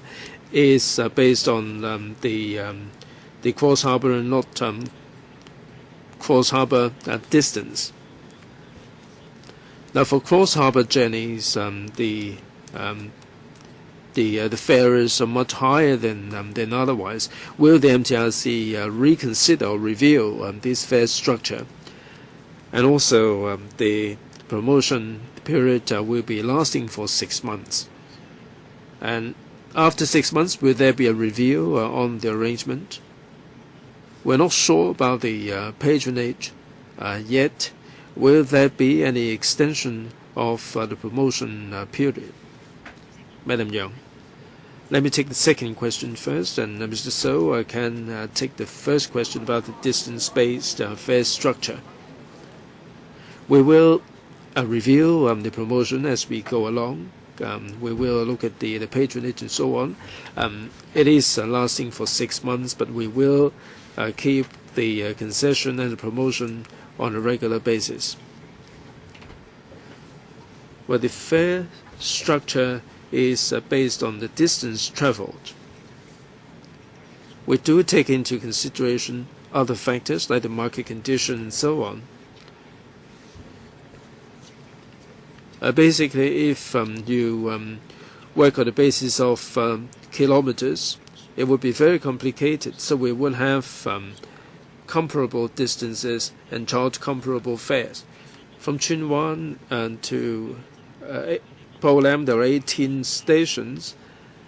is based on the cross harbor and not cross harbor distance. Now, for cross harbor journeys, the fare is much higher than otherwise. Will the MTRC reconsider or review this fare structure? And also, the promotion period will be lasting for 6 months. And after 6 months, will there be a review on the arrangement? We're not sure about the patronage yet. Will there be any extension of the promotion period? Madam Young. Let me take the second question first, and Mr. So can take the first question about the distance-based fare structure. We will review the promotion as we go along. We will look at the patronage and so on. It is lasting for 6 months, but we will keep the concession and the promotion on a regular basis. Well, the fare structure is based on the distance traveled. We do take into consideration other factors like the market condition and so on. Basically, if you work on the basis of kilometers, it would be very complicated. So we will have comparable distances and charge comparable fares. From Tsuen Wan to Po Lam, there are 18 stations,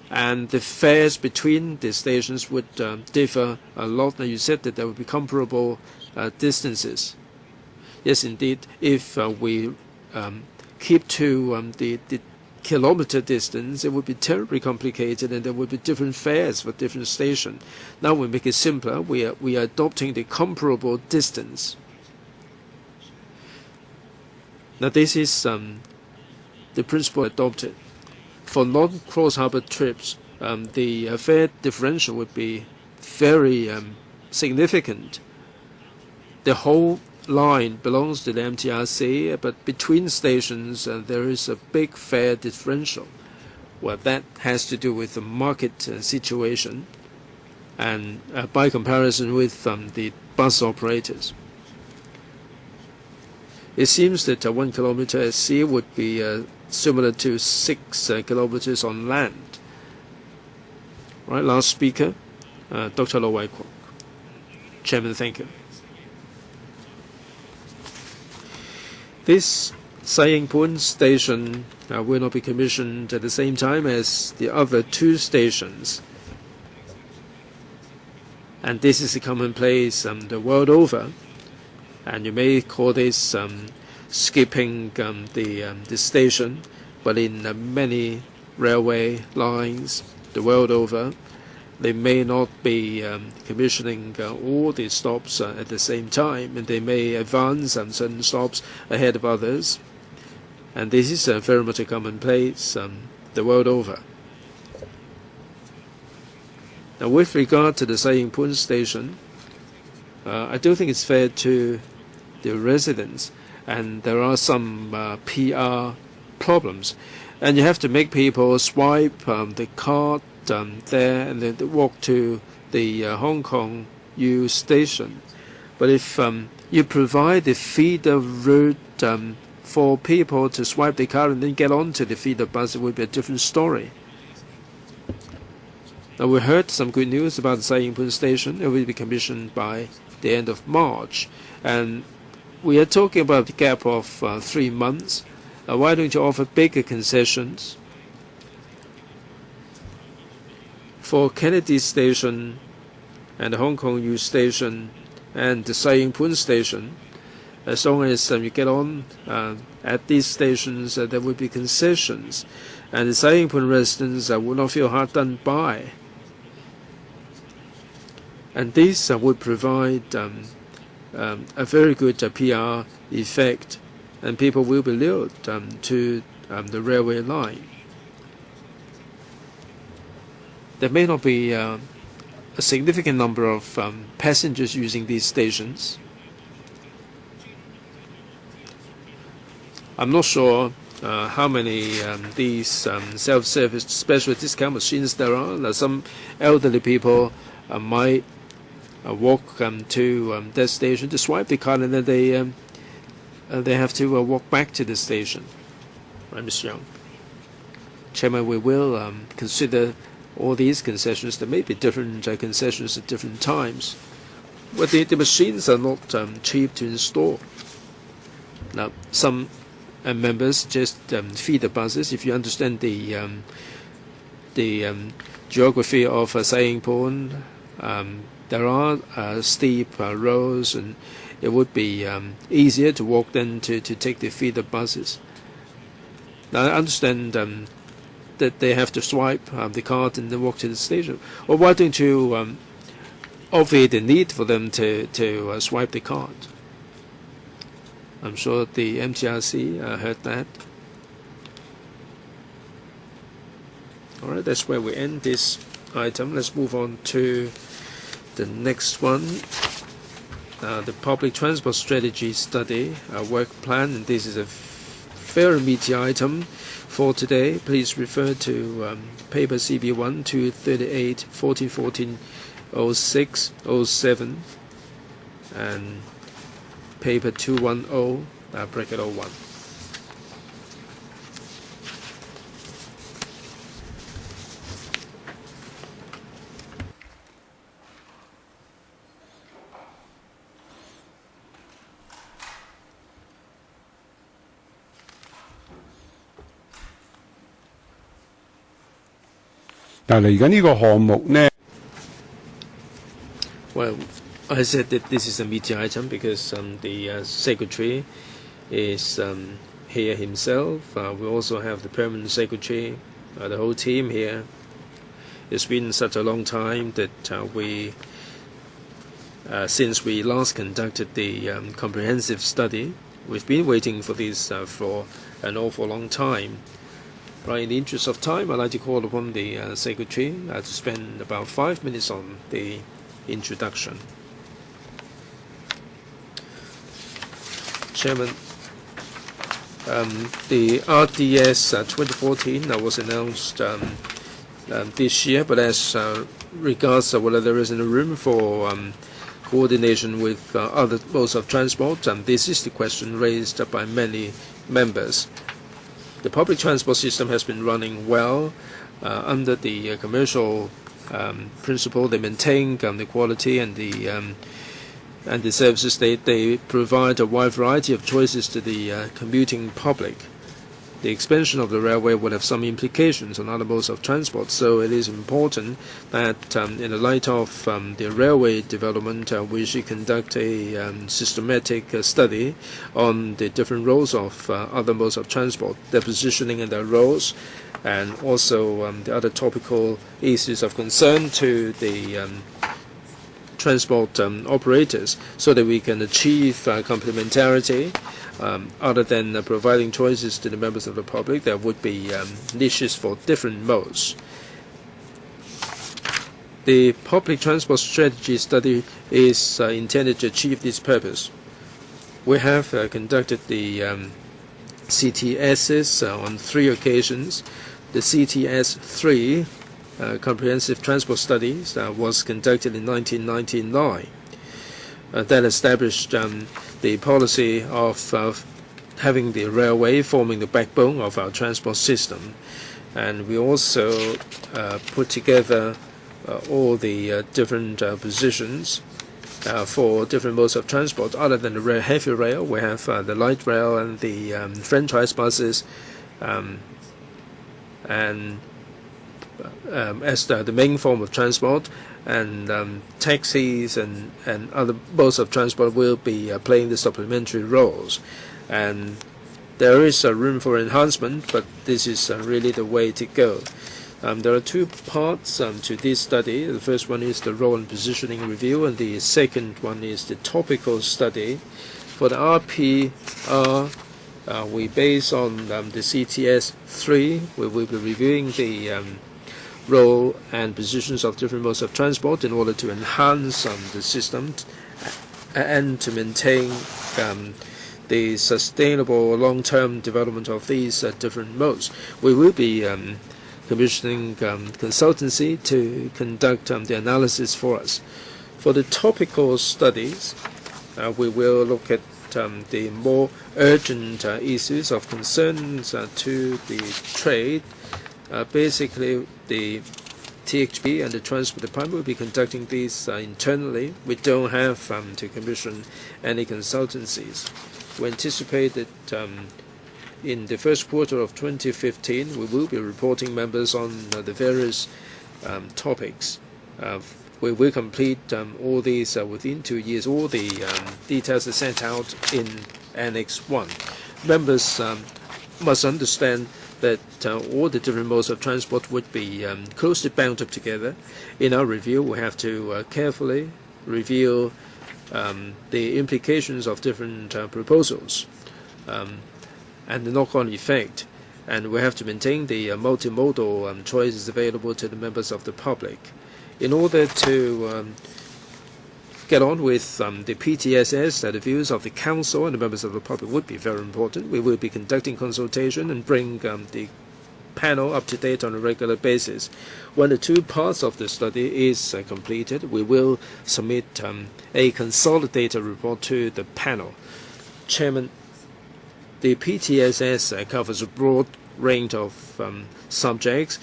and the fares between the stations would differ a lot. Now, you said that there would be comparable distances. Yes, indeed. If we keep to the kilometer distance, it would be terribly complicated, and there would be different fares for different stations. Now we make it simpler. We are adopting the comparable distance. Now this is the principle adopted. For non-cross harbor trips, the fare differential would be very significant. The whole line belongs to the MTRC, but between stations there is a big fare differential. Well, that has to do with the market situation and by comparison with the bus operators. It seems that 1 kilometer at sea would be similar to 6 kilometers on land. Right, last speaker, Dr. Lo Wai Kwok. Chairman, thank you. This Sayingpun Station will not be commissioned at the same time as the other 2 stations. And this is a commonplace the world over. And you may call this skipping the station, but in many railway lines the world over, they may not be commissioning all the stops at the same time, and they may advance certain stops ahead of others. And this is very much a commonplace the world over. Now, with regard to the Sayingpun station, I do think it's fair to the residents, and there are some PR problems, and you have to make people swipe the card there and then walk to the Hong Kong U station. But if you provide the feeder route for people to swipe the card and then get onto the feeder bus, it would be a different story. Now, we heard some good news about the Sayingpun station. It will be commissioned by the end of March, and we are talking about the gap of 3 months. Why don't you offer bigger concessions for Kennedy Station and the Hong Kong U Station and the Sayingpun Station? As long as you get on at these stations, there will be concessions, and the Sayingpun residents will not feel hard done by. And this would provide a very good PR effect, and people will be lured to the railway line. There may not be a significant number of passengers using these stations. I'm not sure how many these self-service special discount machines there are. Now, some elderly people might walk to that station to swipe the card, and then they have to walk back to the station. Right, Mr. Young? Chairman, we will consider all these concessions. There may be different concessions at different times, but the machines are not cheap to install. Now, some members just feed the buses. If you understand the geography of Sayingpun, there are steep roads, and it would be easier to walk than to take the feeder buses. Now, I understand that they have to swipe the card and then walk to the station. Or why don't you obviate the need for them to swipe the card? I'm sure the MTRC heard that. All right, that's where we end this item. Let's move on to the next one. The public transport strategy study, work plan, and this is a very meaty item for today. Please refer to paper CB1 238 1414 06 07 and paper 210 bracket 01. Well, I said that this is a meeting item because the secretary is here himself. We also have the permanent secretary, the whole team here. It's been such a long time that since we last conducted the comprehensive study, we've been waiting for this for an awful long time. Right, in the interest of time, I'd like to call upon the secretary to spend about 5 minutes on the introduction. Chairman, the RDS 2014 was announced this year, but as regards whether there isn't room for coordination with other modes of transport, this is the question raised by many members. The public transport system has been running well under the commercial principle. They maintain the quality and the and the services they provide a wide variety of choices to the commuting public. The expansion of the railway will have some implications on other modes of transport, so it is important that in the light of the railway development, we should conduct a systematic study on the different roles of other modes of transport, their positioning and their roles, and also the other topical issues of concern to the transport operators, so that we can achieve complementarity. Other than providing choices to the members of the public, there would be niches for different modes. The public transport strategy study is intended to achieve this purpose. We have conducted the CTSs on 3 occasions. The CTS-3 Comprehensive Transport Studies was conducted in 1999. That established the policy of having the railway forming the backbone of our transport system. And we also put together all the different positions for different modes of transport. Other than the heavy rail, we have the light rail and the franchise buses, and as the main form of transport, and taxis and other modes of transport will be playing the supplementary roles. And there is room for enhancement, but this is really the way to go. There are 2 parts to this study. The first one is the role and positioning review, and the second one is the topical study. For the RPR, we base on the CTS-3. We will be reviewing the role and positions of different modes of transport in order to enhance the system and to maintain the sustainable long-term development of these different modes. We will be commissioning consultancy to conduct the analysis for us. For the topical studies, we will look at the more urgent issues of concerns to the trade. Basically, the THB and the Transport Department will be conducting these internally. We don't have to commission any consultancies. We anticipate that in the first quarter of 2015, we will be reporting members on the various topics. We will complete all these within 2 years. All the details are sent out in Annex 1. Members must understand that all the different modes of transport would be closely bound up together. In our review, we have to carefully review the implications of different proposals and the knock-on effect. And we have to maintain the multimodal choices available to the members of the public. In order to get on with the PTSS, the views of the Council and the members of the public would be very important. We will be conducting consultation and bring the panel up to date on a regular basis. When the 2 parts of the study is completed, we will submit a consolidated report to the panel. Chairman, the PTSS covers a broad range of subjects,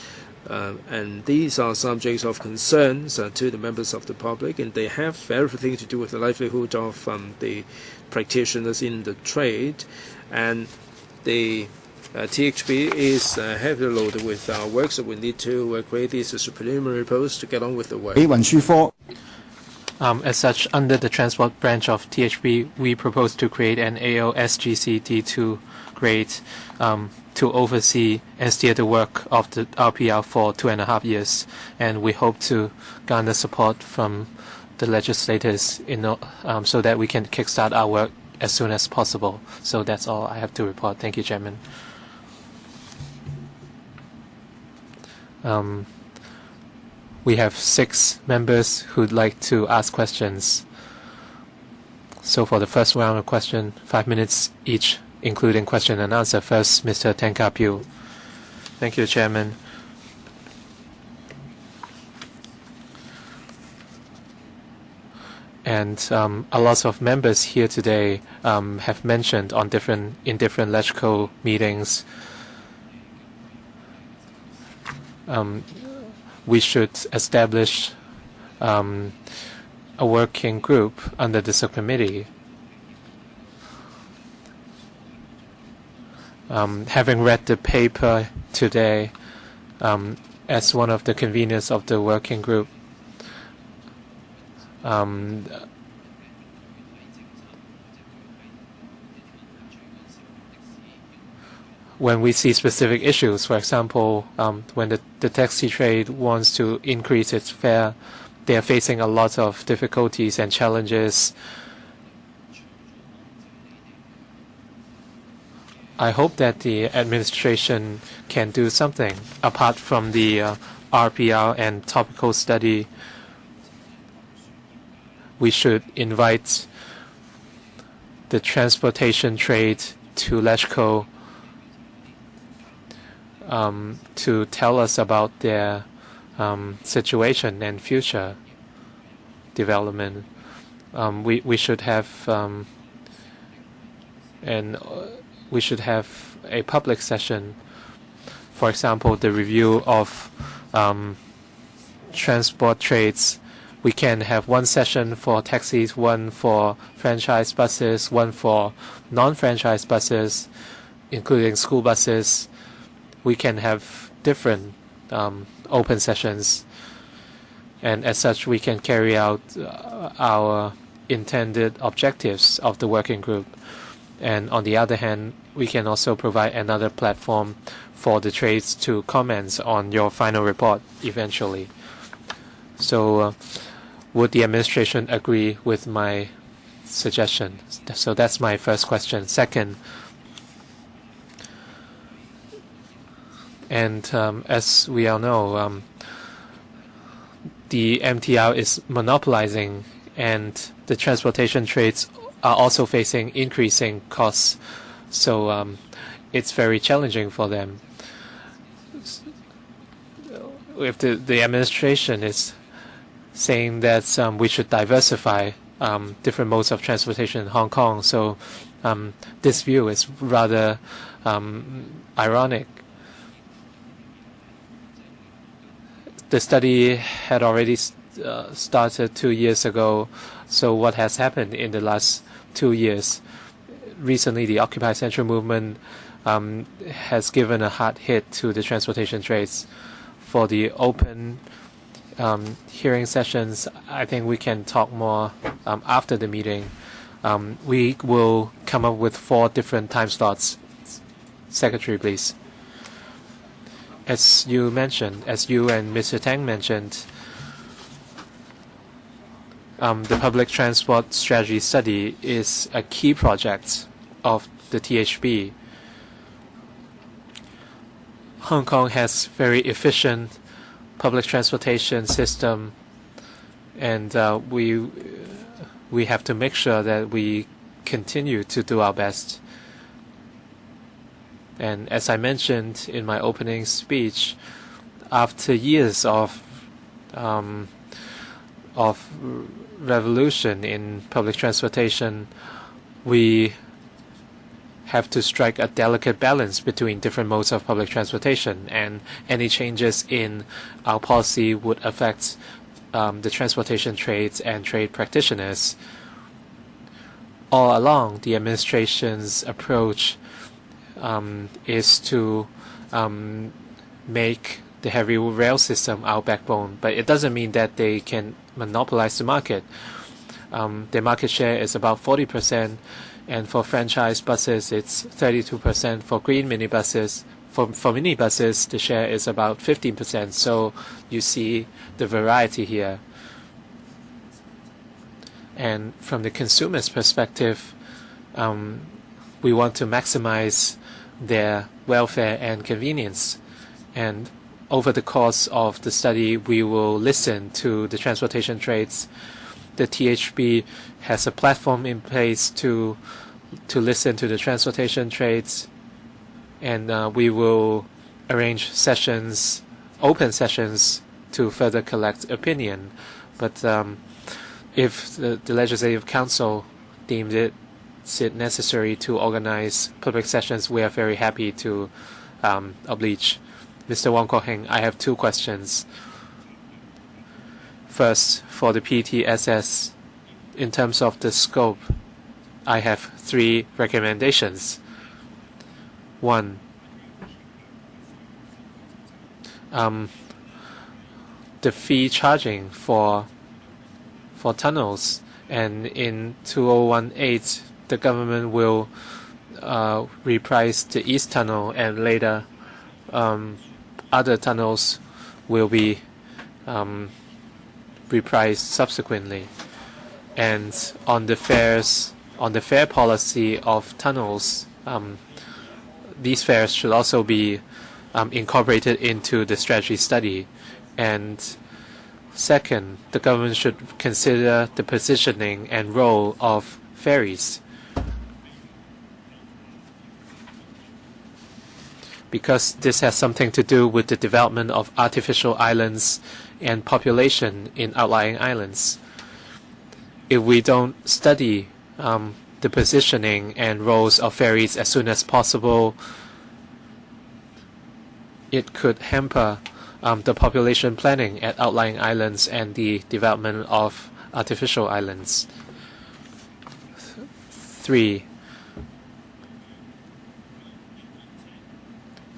and these are subjects of concerns to the members of the public, and they have everything to do with the livelihood of the practitioners in the trade. And the THB is heavily loaded with our work, so we need to create these as a preliminary post to get on with the work. As such, under the transport branch of THB, we propose to create an AOSGCD2 grade to oversee and steer the work of the RPR for 2.5 years, and we hope to garner support from the legislators so that we can kickstart our work as soon as possible. So that's all I have to report. Thank you, Chairman. We have 6 members who'd like to ask questions. So for the first round of question, 5 minutes each, including question and answer. First, Mr. Tenkapiu. Thank you, Chairman. And a lot of members here today have mentioned in different LegCo meetings we should establish a working group under the subcommittee. Having read the paper today, as one of the conveners of the working group, when we see specific issues, for example, when the taxi trade wants to increase its fare, they are facing a lot of difficulties and challenges. I hope that the administration can do something apart from the RPR and topical study. We should invite the transportation trade to LegCo to tell us about their situation and future development. We should have we should have a public session. For example, the review of transport trades. We can have one session for taxis, one for franchise buses, one for non-franchise buses, including school buses. We can have different open sessions, and as such we can carry out our intended objectives of the working group. And on the other hand, we can also provide another platform for the trades to comment on your final report eventually. So would the administration agree with my suggestion? So that's my first question. Second, and as we all know, the MTR is monopolizing, and the transportation trades are also facing increasing costs. So it's very challenging for them. If the administration is saying that we should diversify different modes of transportation in Hong Kong, so this view is rather ironic. The study had already started 2 years ago, so what has happened in the last 2 years? Recently, the Occupy Central movement has given a hard hit to the transportation trades. For the open hearing sessions, I think we can talk more after the meeting. We will come up with 4 different time slots. Secretary, please. As you mentioned, as you and Mr. Tang mentioned, the public transport strategy study is a key project of the THB. Hong Kong has very efficient public transportation system, and we have to make sure that we continue to do our best. And as I mentioned in my opening speech, after years of revolution in public transportation, we have to strike a delicate balance between different modes of public transportation, and any changes in our policy would affect the transportation trades and trade practitioners. All along, the administration's approach is to make the heavy rail system our backbone, but it doesn't mean that they can monopolize the market. Their market share is about 40%, and for franchise buses it's 32%. For green minibuses, for minibuses, the share is about 15%. So you see the variety here. And from the consumer's perspective, we want to maximize their welfare and convenience. And over the course of the study, we will listen to the transportation trades. The THB has a platform in place to listen to the transportation trades, and we will arrange sessions, open sessions, to further collect opinion. But if the Legislative Council deemed it necessary to organize public sessions, we are very happy to oblige. Mr. Wong Kok Heng, I have 2 questions. First, for the PTSS, in terms of the scope, I have 3 recommendations. 1, the fee charging for tunnels, and in 2018 the government will reprice the East Tunnel, and later other tunnels will be repriced subsequently. And on the fare policy of tunnels, these fares should also be incorporated into the strategy study. And second, the government should consider the positioning and role of ferries, because this has something to do with the development of artificial islands and population in outlying islands. If we don't study the positioning and roles of ferries as soon as possible, it could hamper the population planning at outlying islands and the development of artificial islands. 3,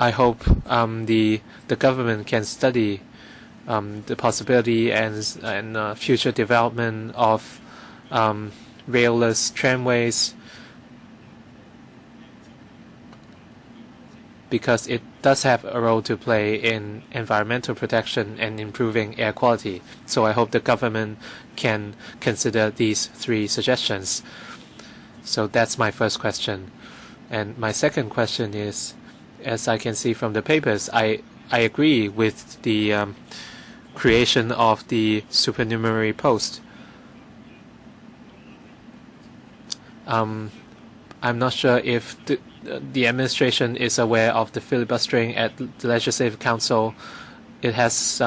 I hope the government can study the possibility and future development of railless tramways, because it does have a role to play in environmental protection and improving air quality. So I hope the government can consider these 3 suggestions. So that's my first question. And my second question is, as I can see from the papers, I agree with the creation of the supernumerary post. I'm not sure if the administration is aware of the filibustering at the Legislative Council. It has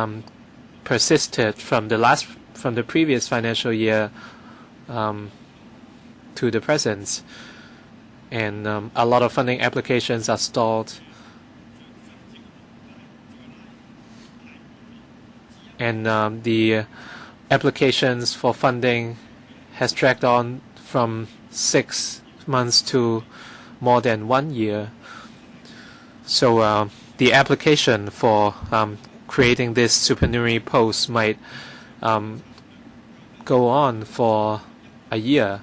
persisted from the previous financial year to the present, and a lot of funding applications are stalled, and the applications for funding has dragged on from 6 months to more than 1 year. So the application for creating this supernumerary post might go on for a year.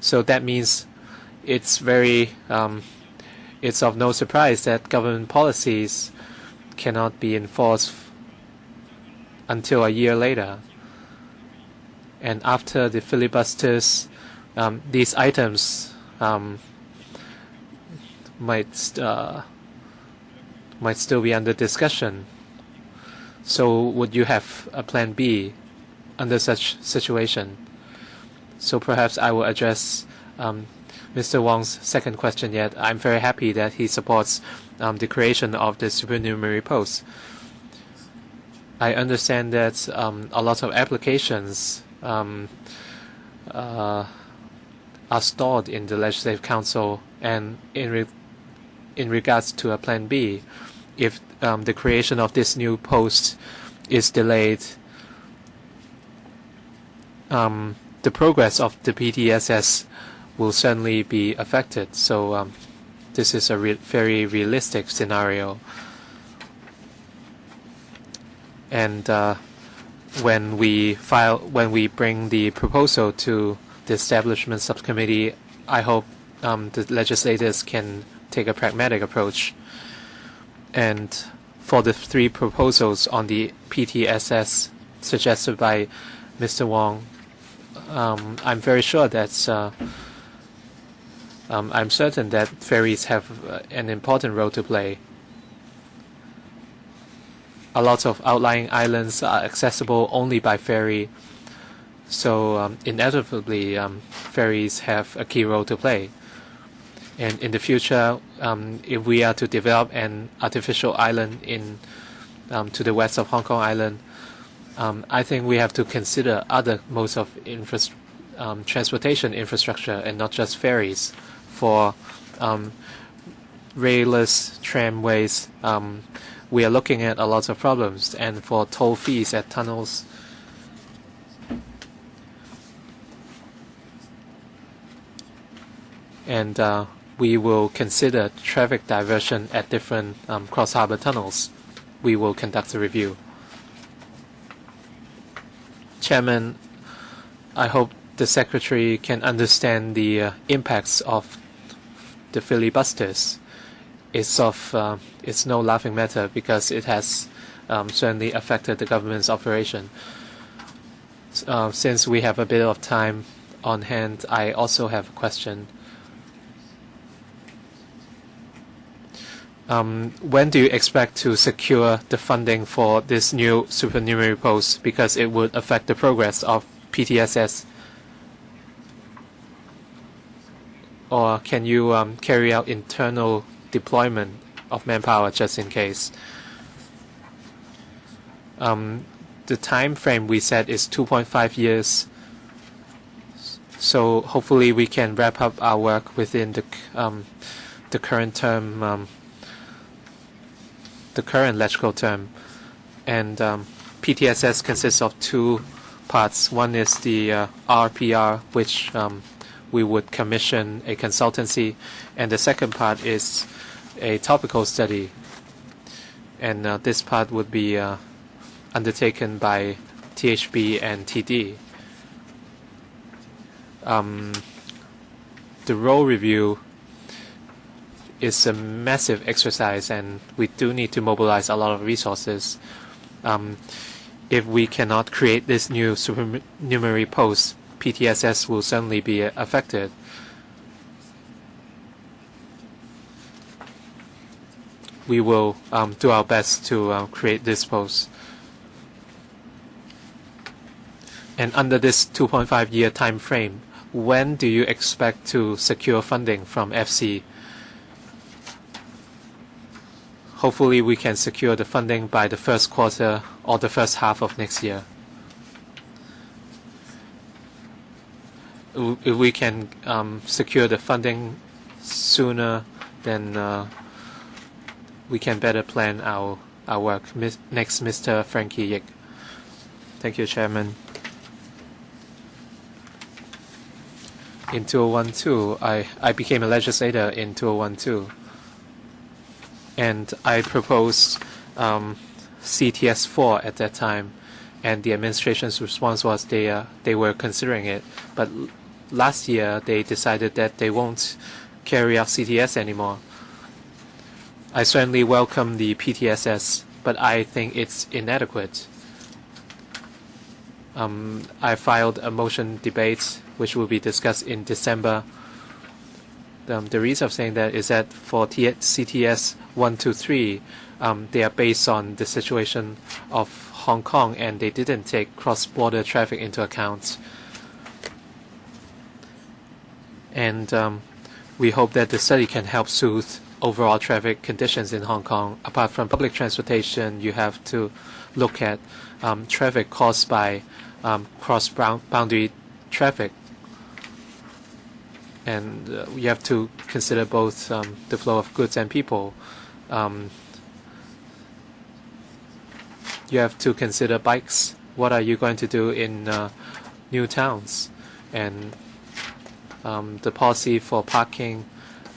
So that means it's of no surprise that government policies cannot be enforced until a year later. And after the filibusters, these items might still be under discussion. So would you have a plan B under such situation? So perhaps I will address Mr. Wong's second question yet. I'm very happy that he supports the creation of the supernumerary post. I understand that a lot of applications are stalled in the Legislative Council, and in regards to a plan B, if the creation of this new post is delayed, the progress of the PTSS will certainly be affected. So this is a very realistic scenario. And when we bring the proposal to the Establishment Subcommittee, I hope the legislators can take a pragmatic approach. And for the 3 proposals on the PTSS suggested by Mr. Wong, I'm very sure that I'm certain that ferries have an important role to play. A lot of outlying islands are accessible only by ferry, so inevitably ferries have a key role to play. And in the future, if we are to develop an artificial island to the west of Hong Kong Island, I think we have to consider other modes of transportation infrastructure and not just ferries. For railless tramways, we are looking at a lot of problems, and for toll fees at tunnels, and we will consider traffic diversion at different cross-harbor tunnels. We will conduct a review. Chairman, I hope the Secretary can understand the impacts of the filibusters. It's no laughing matter because it has certainly affected the government's operation. Since we have a bit of time on hand, I also have a question. When do you expect to secure the funding for this new supernumerary post, because it would affect the progress of PTSS? Or can you carry out internal deployment of manpower just in case? The time frame we set is 2.5 years. So hopefully we can wrap up our work within the current term, the current electrical term. And PTSS consists of two parts. One is the RPR, which we would commission a consultancy, and the second part is a topical study, and this part would be undertaken by THB and TD. The role review is a massive exercise, and we do need to mobilize a lot of resources. If we cannot create this new supernumerary post, PTSS will certainly be affected. We will do our best to create this post. And under this 2.5-year time frame, when do you expect to secure funding from FC? Hopefully we can secure the funding by the first quarter or the first half of next year. If we can secure the funding sooner, then we can better plan our work. Next, Mr. Frankie Yik. Thank you, Chairman. In 2012, I became a legislator in 2012, and I proposed CTS4 at that time, and the administration's response was they were considering it, but last year they decided that they won't carry out CTS anymore. I certainly welcome the PTSS, but I think it's inadequate. I filed a motion debate which will be discussed in December. The reason of saying that is that for CTS 1, 2, 3, they are based on the situation of Hong Kong, and they didn't take cross-border traffic into account. And we hope that the study can help soothe overall traffic conditions in Hong Kong. Apart from public transportation, you have to look at traffic caused by cross-boundary traffic. And you have to consider both the flow of goods and people. You have to consider bikes. What are you going to do in new towns? And the policy for parking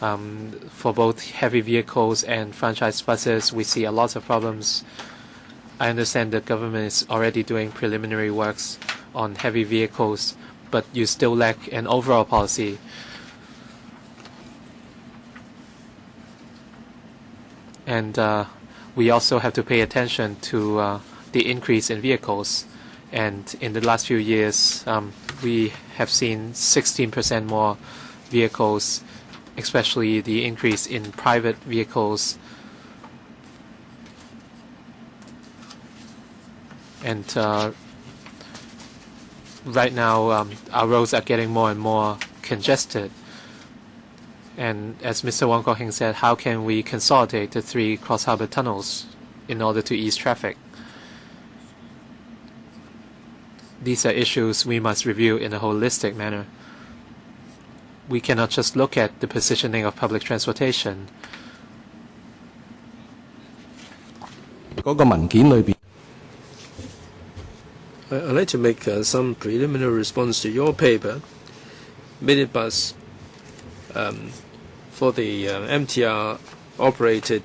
for both heavy vehicles and franchise buses, we see a lot of problems. I understand the government is already doing preliminary works on heavy vehicles, but you still lack an overall policy. And we also have to pay attention to the increase in vehicles. And in the last few years, we have seen 16% more vehicles, especially the increase in private vehicles. And right now, our roads are getting more and more congested. And as Mr. Wong Kok Heng said, how can we consolidate the 3 cross-harbor tunnels in order to ease traffic? These are issues we must review in a holistic manner. We cannot just look at the positioning of public transportation. I'd like to make some preliminary response to your paper. Minibus for the MTR operated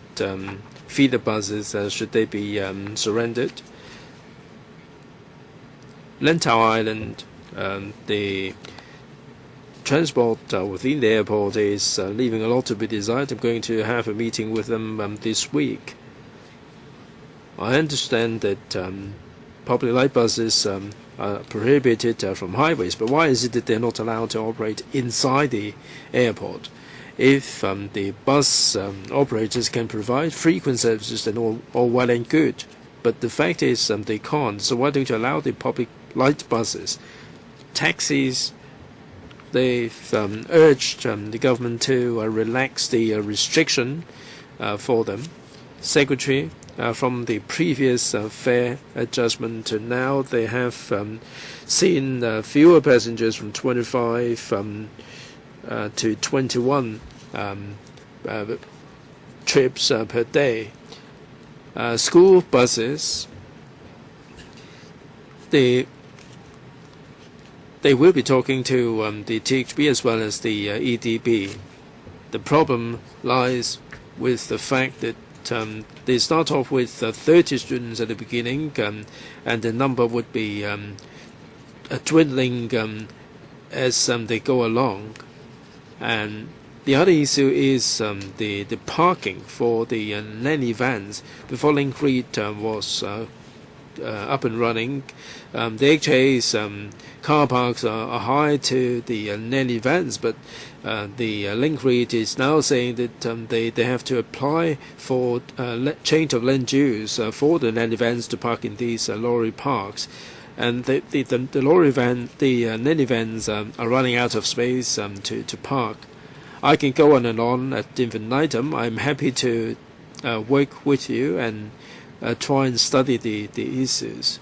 feeder buses, should they be surrendered? Lantau Island, the transport within the airport is leaving a lot to be desired. I'm going to have a meeting with them this week. I understand that public light buses are prohibited from highways, but why is it that they're not allowed to operate inside the airport? If the bus operators can provide frequent services, then all well and good. But the fact is they can't. So why don't you allow the public light buses? Taxis, they've urged the government to relax the restriction for them. Secretary, from the previous fare adjustment to now, they have seen fewer passengers from 25 to 21 trips per day. School buses, they will be talking to the THB as well as the EDB. The problem lies with the fact that they start off with 30 students at the beginning, and the number would be dwindling as they go along. And the other issue is the parking for the nanny vans. Before Link Reed was up and running, the HA's car parks are high to the nanny vans, but the Link Reed is now saying that they have to apply for change of land use for the nanny vans to park in these lorry parks. And the nanny vans are running out of space to park. I can go on and on at infinitum. I'm happy to work with you and try and study the issues.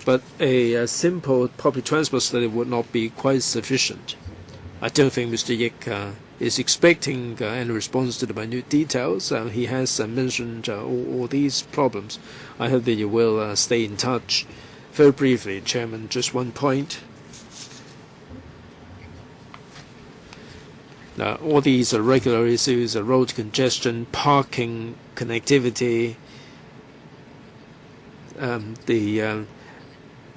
But a simple public transport study would not be quite sufficient. I don't think Mr. Yik is expecting any response to the minute details. He has mentioned all these problems. I hope that you will stay in touch. Very briefly, Chairman, just one point. All these regular issues, road congestion, parking, connectivity, the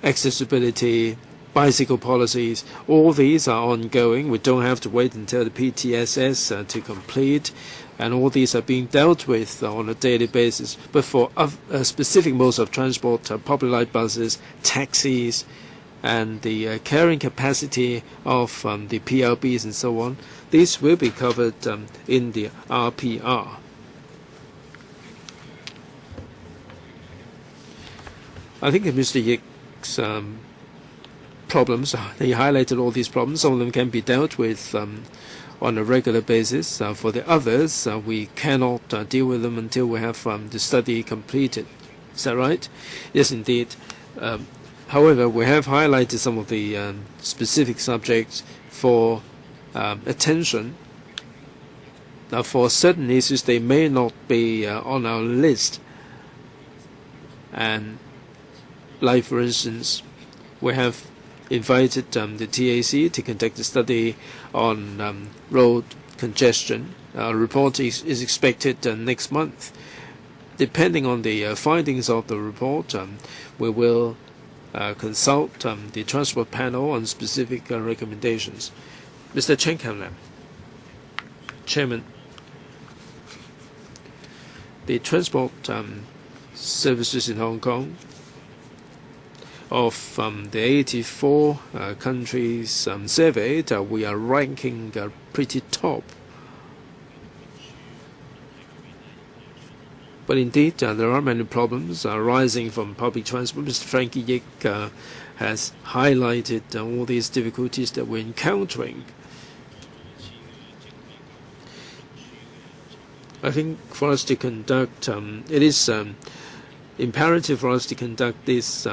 accessibility, bicycle policies, all these are ongoing. We don't have to wait until the PTSS to complete, and all these are being dealt with on a daily basis. But for specific modes of transport, public light buses, taxis, and the carrying capacity of the PLBs and so on, these will be covered in the RPR. I think that Mr. Yik's problems, he highlighted all these problems. Some of them can be dealt with on a regular basis. For the others, we cannot deal with them until we have the study completed. Is that right? Yes, indeed. However, we have highlighted some of the specific subjects for attention. Now, for certain issues, they may not be on our list. And like, for instance, we have invited the TAC to conduct a study on road congestion. A report is expected next month. Depending on the findings of the report, we will consult the transport panel on specific recommendations. Mr. Chen Kamlam, Chairman, the transport services in Hong Kong, of the 84 countries surveyed, we are ranking pretty top. But indeed, there are many problems arising from public transport. Mr. Frankie Yik has highlighted all these difficulties that we're encountering. I think for us to conduct, it is imperative for us to conduct this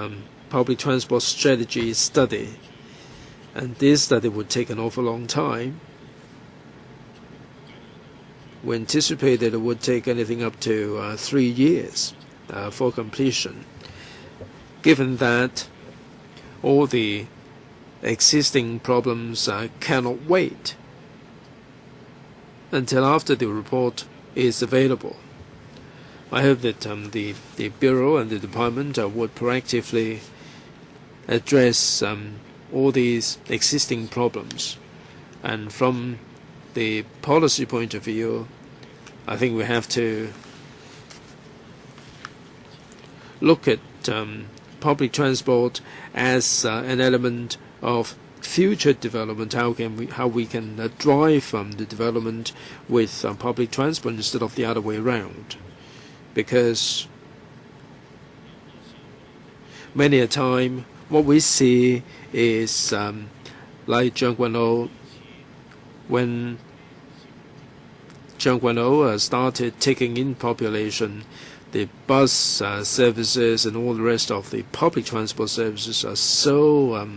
public transport strategy study, and this study would take an awful long time. We anticipate that it would take anything up to 3 years for completion. Given that all the existing problems cannot wait until after the report is available. I hope that the Bureau and the Department would proactively address all these existing problems. And from the policy point of view, I think we have to look at public transport as an element of future development. How we can drive the development with public transport instead of the other way around, because many a time what we see is like Zhang Guanhou, when Zhang Guanhou started taking in population, the bus services and all the rest of the public transport services are so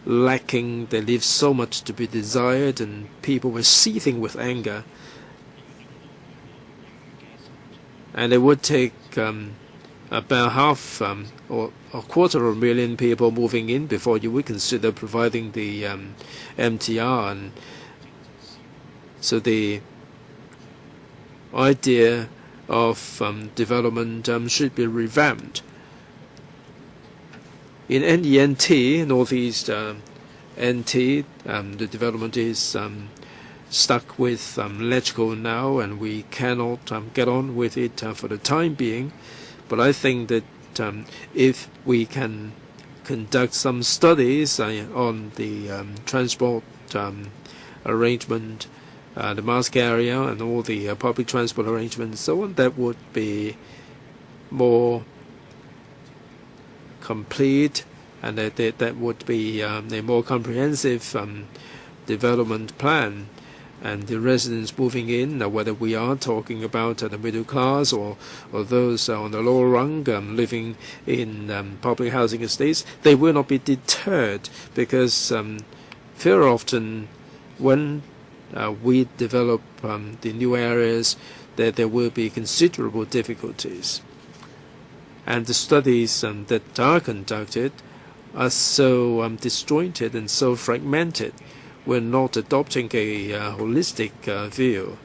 lacking. They leave so much to be desired, and people were seething with anger. And it would take about half or a quarter of a million people moving in before you would consider providing the MTR. And so the idea of development should be revamped. In NENT, Northeast NT, the development is stuck with electrical now, and we cannot get on with it for the time being. But I think that if we can conduct some studies on the transport arrangement, the mass carrier and all the public transport arrangements and so on, that would be more complete, and that would be a more comprehensive development plan. And the residents moving in, whether we are talking about the middle class or those on the lower rung living in public housing estates, they will not be deterred, because very often when we develop the new areas, there will be considerable difficulties. And the studies that are conducted are so disjointed and so fragmented. We're not adopting a holistic view.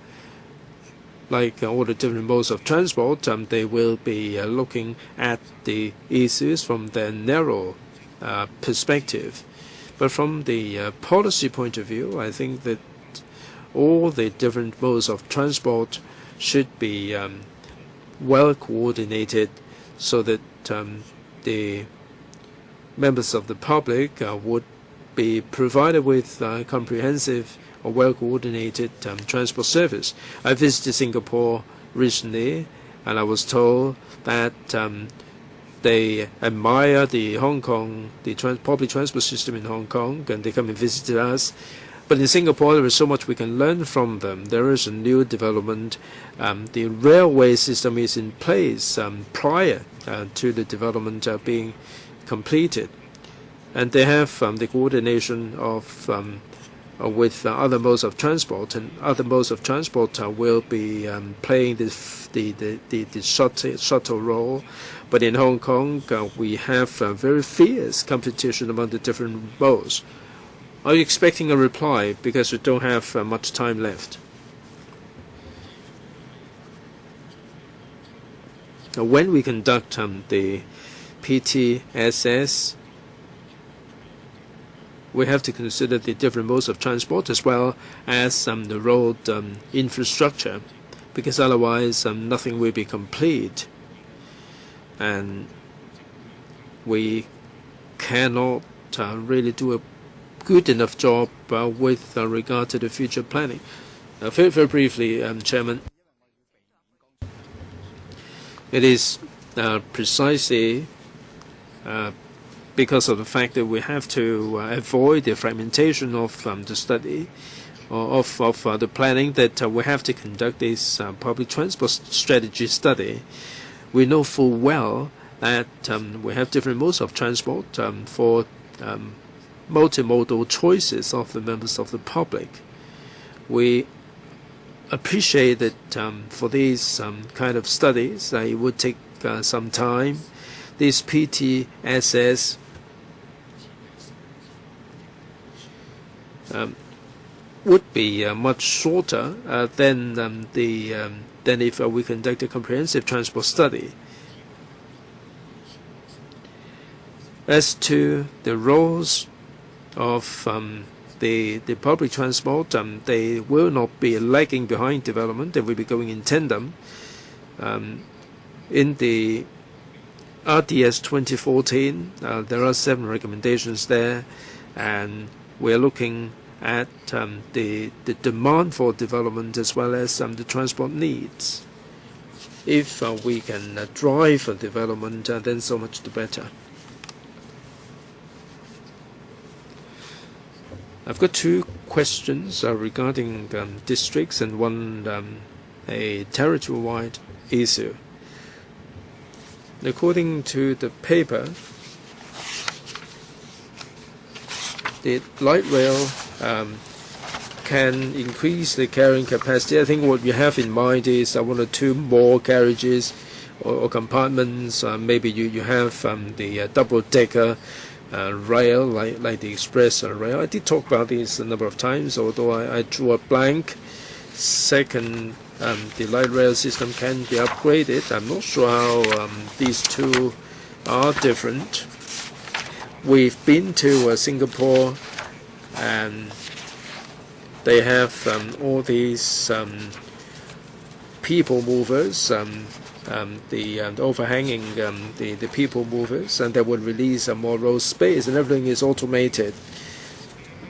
Like all the different modes of transport, they will be looking at the issues from their narrow perspective. But from the policy point of view, I think that all the different modes of transport should be well coordinated, so that the members of the public would be provided with comprehensive or well-coordinated transport service. I visited Singapore recently, and I was told that they admire the Hong Kong, public transport system in Hong Kong, and they come and visit us. But in Singapore, there is so much we can learn from them. There is a new development. The railway system is in place prior to the development being completed. And they have the coordination of with other modes of transport, and other modes of transport will be playing the shuttle role. But in Hong Kong, we have very fierce competition among the different modes. Are you expecting a reply? Because we don't have much time left. Now, when we conduct the PTSS, we have to consider the different modes of transport as well as the road infrastructure, because otherwise nothing will be complete, and we cannot really do a good enough job with regard to the future planning. Very, very briefly, Chairman, it is precisely because of the fact that we have to avoid the fragmentation of the study, of the planning, that we have to conduct this public transport strategy study. We know full well that we have different modes of transport for multimodal choices of the members of the public. We appreciate that for these kind of studies, it would take some time. This PTSS would be much shorter than if we conduct a comprehensive transport study. As to the roles of the public transport, they will not be lagging behind development. They will be going in tandem. In the RDS 2014, there are 7 recommendations there, and we're looking at the demand for development as well as the transport needs. If we can drive for development, then so much the better. I've got 2 questions regarding districts and one a territory-wide issue. According to the paper, the light rail can increase the carrying capacity. I think what you have in mind is 1 or 2 more carriages or compartments. Maybe you have the double-decker rail, like the express rail. I did talk about this a number of times, although I drew a blank. Second, the light rail system can be upgraded. I'm not sure how these 2 are different. We've been to Singapore, and they have all these people movers, the overhanging the people movers, and they would release more road space, and everything is automated,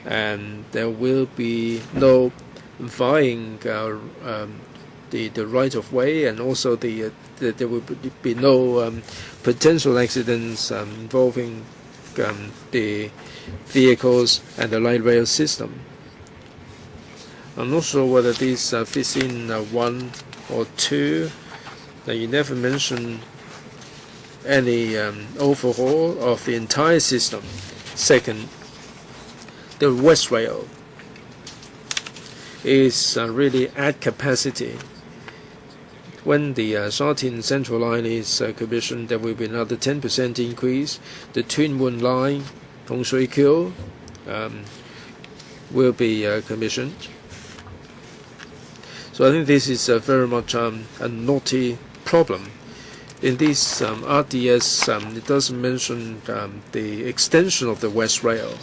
and there will be no vying the right of way, and also there will be no potential accidents involving the vehicles and the light rail system. I'm not sure whether this fits in 1 or 2. Now, you never mentioned any overhaul of the entire system. Second, the West Rail is really at capacity. When the Sha-Tin Central Line is commissioned, there will be another 10% increase. The Tuen Mun Line, Tong Shui Kiu, will be commissioned. So I think this is very much a knotty problem. In this RDS, it doesn't mention the extension of the West Rail.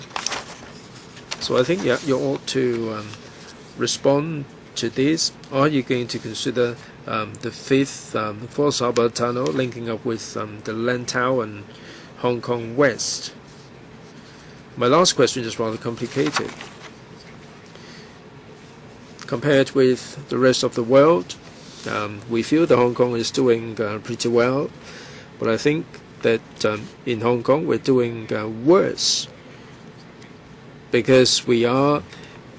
So I think you ought to respond to this. Are you going to consider the 5th Fourth Harbour Tunnel linking up with the Lantau and Hong Kong West? My last question is rather complicated. Compared with the rest of the world, we feel that Hong Kong is doing pretty well, but I think that in Hong Kong we're doing worse, because we are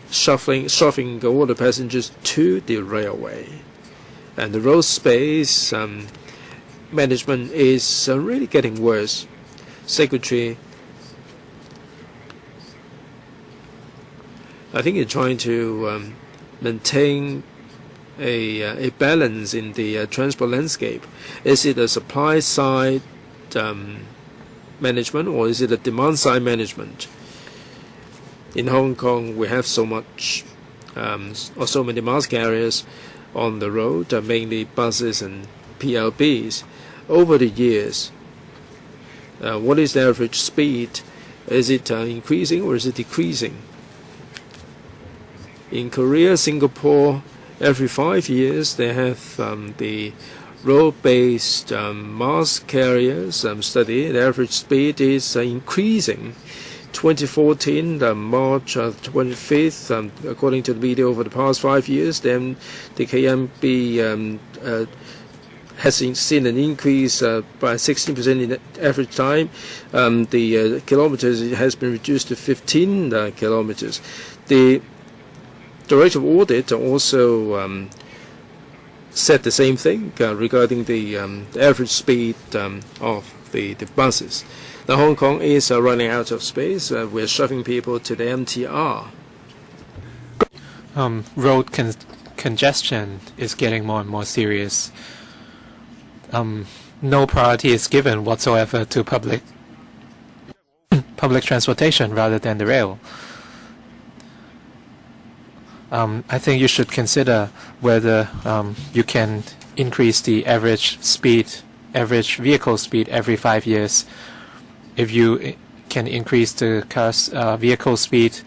shoving all the passengers to the railway, and the road space management is really getting worse. Secretary, I think you're trying to maintain a balance in the transport landscape. Is it a supply side management, or is it a demand side management? In Hong Kong, we have so much or so many mass carriers on the road, mainly buses and PLBs. Over the years, what is the average speed? Is it increasing or is it decreasing? In Korea, Singapore, every 5 years they have the road-based mass carriers study. The average speed is increasing. 2014, March 25th, according to the media, over the past 5 years, then the KMB has seen an increase by 16% in average time. The kilometers has been reduced to 15 kilometers. The Director of Audit also said the same thing regarding the average speed of the buses. Now, Hong Kong is running out of space. We're shoving people to the MTR. Road congestion is getting more and more serious. No priority is given whatsoever to public transportation rather than the rail. I think you should consider whether you can increase the average vehicle speed every 5 years. If you can increase the car's vehicle speed,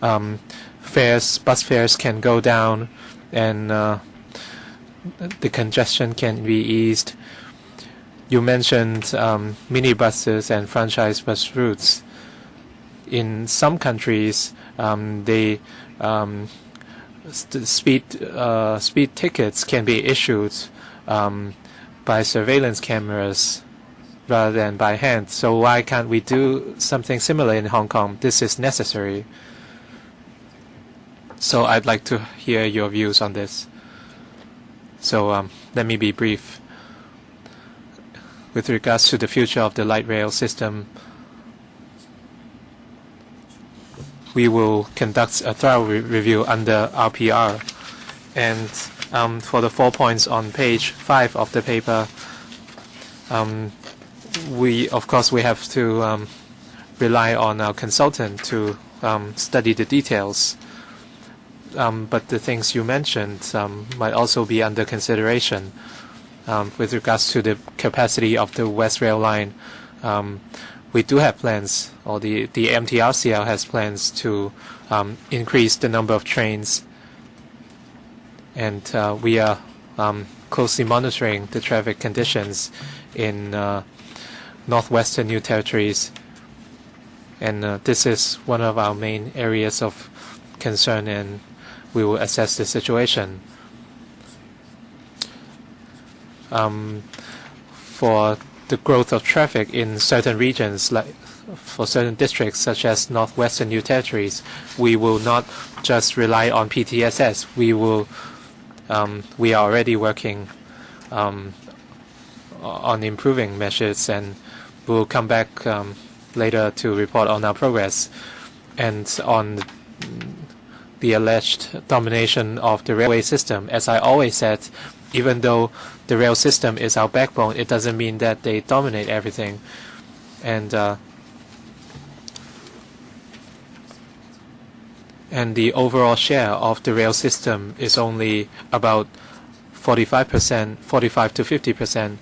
bus fares can go down, and the congestion can be eased. You mentioned minibuses and franchise bus routes. In some countries, speed tickets can be issued by surveillance cameras rather than by hand. So why can't we do something similar in Hong Kong? This is necessary. So I'd like to hear your views on this. So let me be brief. With regards to the future of the light rail system, we will conduct a thorough review under RPR. And for the 4 points on page 5 of the paper, we have to rely on our consultant to study the details. But the things you mentioned might also be under consideration. With regards to the capacity of the West Rail Line, we do have plans, or the MTRCL has plans to increase the number of trains, and we are closely monitoring the traffic conditions in northwestern New Territories, and this is one of our main areas of concern, and we will assess the situation. For the growth of traffic in certain regions, like for certain districts such as northwestern New Territories, we will not just rely on PTSS. We are already working on improving measures, and we'll come back later to report on our progress. And on the alleged domination of the railway system, as I always said, even though the rail system is our backbone, it doesn't mean that they dominate everything. And the overall share of the rail system is only about 45 to 50%.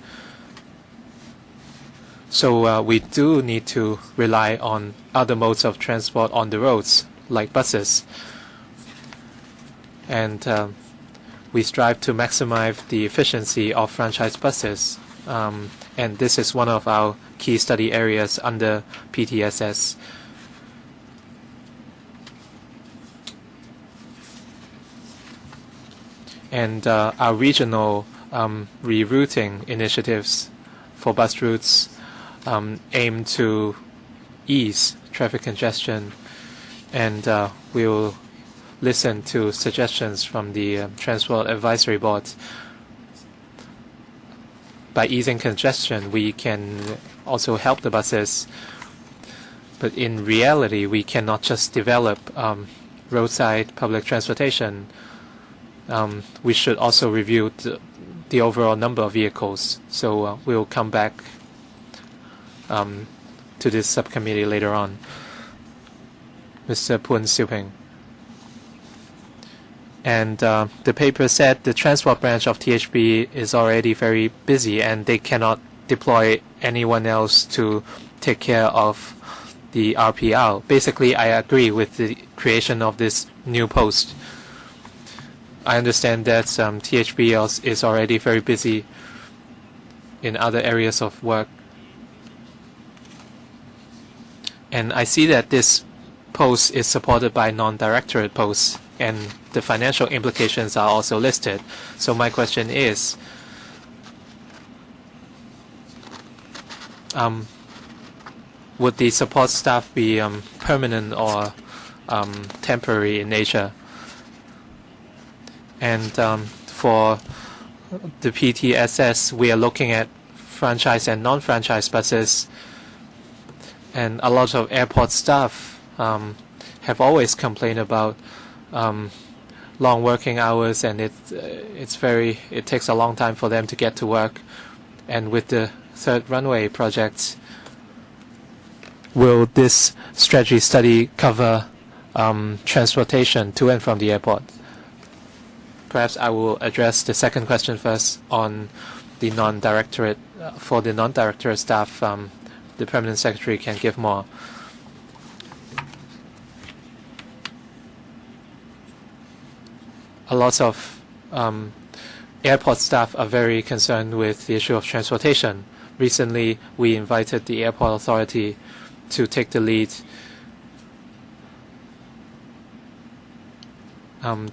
So we do need to rely on other modes of transport on the roads, like buses. And we strive to maximize the efficiency of franchise buses, and this is one of our key study areas under PTSS. And our regional rerouting initiatives for bus routes aim to ease traffic congestion, and we will listen to suggestions from the Transport Advisory Board. By easing congestion, we can also help the buses. But in reality, we cannot just develop roadside public transportation. We should also review the overall number of vehicles. So we'll come back to this subcommittee later on. Mr. Poon Siu-ping. And the paper said the transport branch of THB is already very busy, and they cannot deploy anyone else to take care of the RPL. Basically, I agree with the creation of this new post. I understand that THB is already very busy in other areas of work. And I see that this post is supported by non-directorate posts, and the financial implications are also listed. So my question is, would the support staff be permanent or temporary in nature? And for the PTSS, we are looking at franchise and non-franchise buses, and a lot of airport staff have always complained about long working hours, and it takes a long time for them to get to work. And with the third runway project, will this strategy study cover transportation to and from the airport? perhaps I will address the second question first on the non-directorate. For the non-directorate staff, the permanent secretary can give more. A lot of airport staff are very concerned with the issue of transportation. Recently, we invited the airport authority to take the lead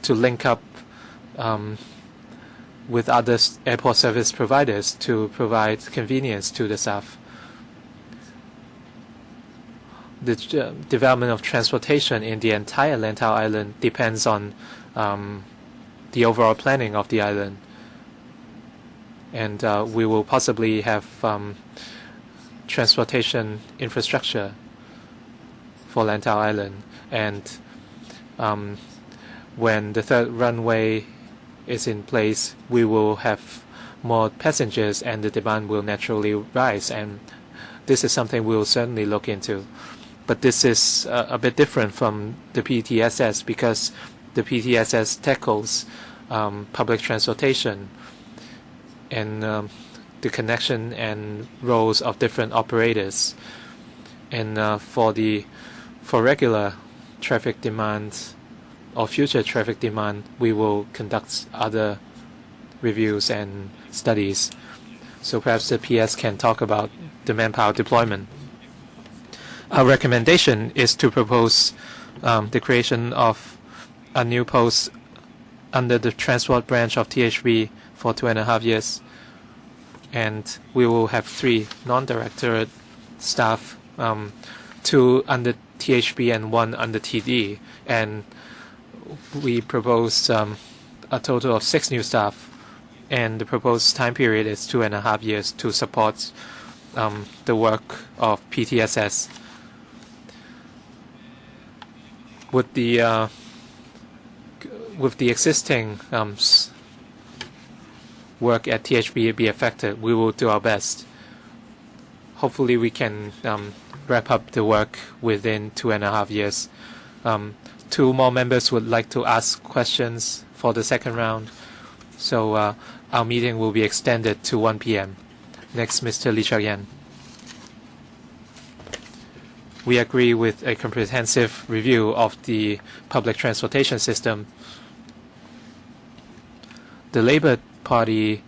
to link up with other airport service providers to provide convenience to the staff. The development of transportation in the entire Lantau Island depends on the overall planning of the island. And we will possibly have transportation infrastructure for Lantau Island. And when the third runway is in place, we will have more passengers and the demand will naturally rise. And this is something we will certainly look into. But this is a bit different from the PTSS because the PTSS tackles public transportation and the connection and roles of different operators. And for regular traffic demand or future traffic demand, we will conduct other reviews and studies. So perhaps the PS can talk about the manpower deployment. Our recommendation is to propose the creation of a new post under the transport branch of THB for 2.5 years. And we will have 3 non-directorate staff, 2 under THB and 1 under TD. And we propose a total of 6 new staff. And the proposed time period is 2.5 years to support the work of PTSS. With the existing work at THB be affected, we will do our best. Hopefully we can wrap up the work within 2.5 years. 2 more members would like to ask questions for the second round. So our meeting will be extended to 1 p.m. Next, Mr. Lee Chak-yan. We agree with a comprehensive review of the public transportation system. The Labour Party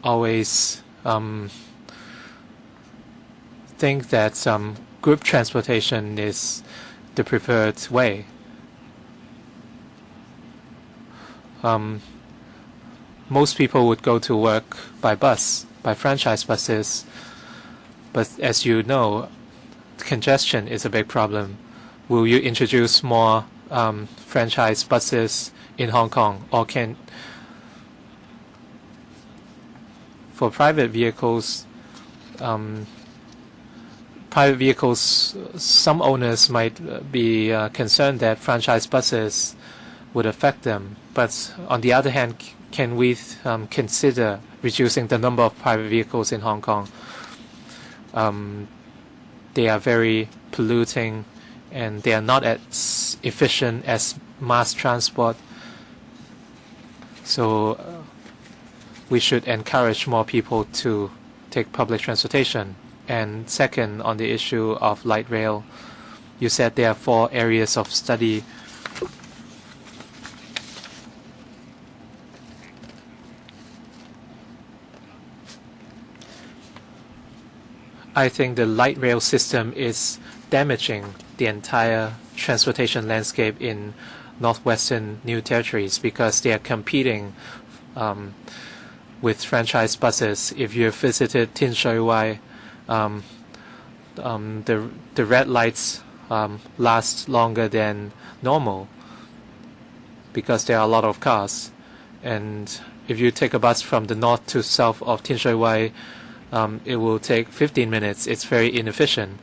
always think that group transportation is the preferred way. Most people would go to work by bus, by franchise buses, but as you know, congestion is a big problem. Will you introduce more franchise buses in Hong Kong, or for private vehicles, some owners might be concerned that franchise buses would affect them. But on the other hand, can we consider reducing the number of private vehicles in Hong Kong? They are very polluting and they are not as efficient as mass transport. So we should encourage more people to take public transportation. And second, on the issue of light rail, you said there are 4 areas of study. I think the light rail system is damaging the entire transportation landscape in northwestern New Territories because they are competing with franchise buses. If you have visited Tin Shui Wai, the red lights last longer than normal because there are a lot of cars. And if you take a bus from the north to south of Tin Shui Wai, it will take 15 minutes. It's very inefficient.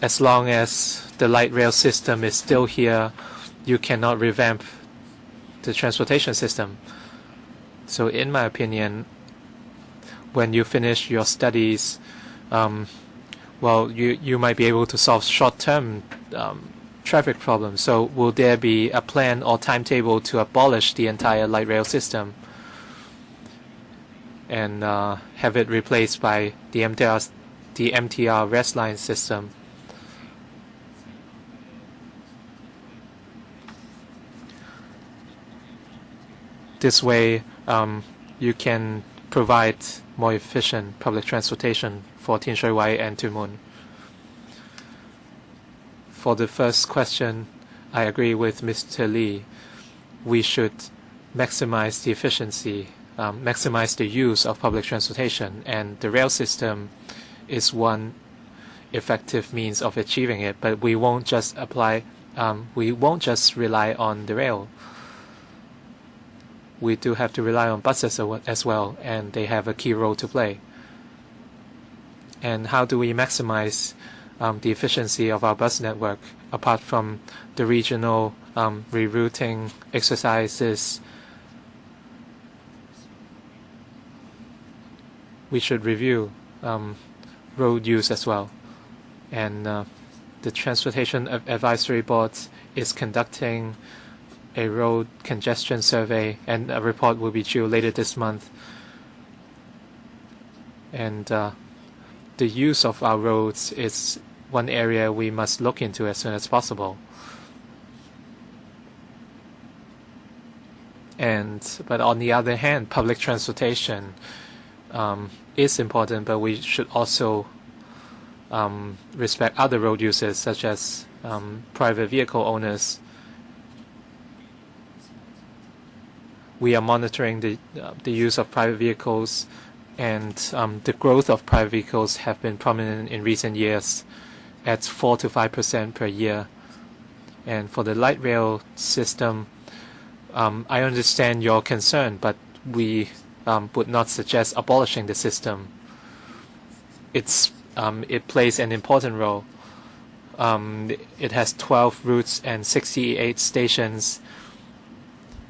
As long as the light rail system is still here, you cannot revamp the transportation system. So in my opinion, when you finish your studies, well, you might be able to solve short-term traffic problem. So will there be a plan or timetable to abolish the entire light rail system and have it replaced by the MTR rest line system? This way, you can provide more efficient public transportation for Tin Shui Wai and To Mun. For the first question, I agree with Mr. Lee. We should maximize the efficiency, maximize the use of public transportation, and the rail system is one effective means of achieving it. But we won't just rely on the rail. We do have to rely on buses as well, and they have a key role to play. And how do we maximize the efficiency of our bus network apart from the regional rerouting exercises? We should review road use as well. And the Transportation Advisory Board is conducting a road congestion survey, and a report will be due later this month. And the use of our roads is one area we must look into as soon as possible. But on the other hand, public transportation is important, but we should also respect other road users, such as private vehicle owners. We are monitoring the use of private vehicles, and the growth of private vehicles have been prominent in recent years at 4 to 5% per year. And for the light rail system, I understand your concern, but we would not suggest abolishing the system. It plays an important role. It has 12 routes and 68 stations,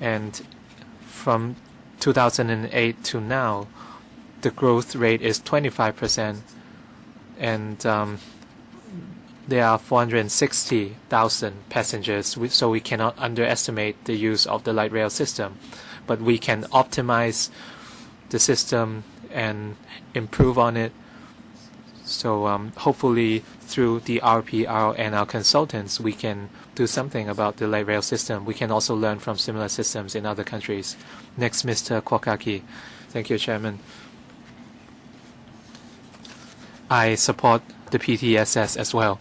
and from 2008 to now, the growth rate is 25%, and there are 460,000 passengers, so we cannot underestimate the use of the light rail system. But we can optimize the system and improve on it. So hopefully through the RPR and our consultants, we can do something about the light rail system. We can also learn from similar systems in other countries. Next, Mr. Kwokaki. Thank you, Chairman. I support the PTSS as well.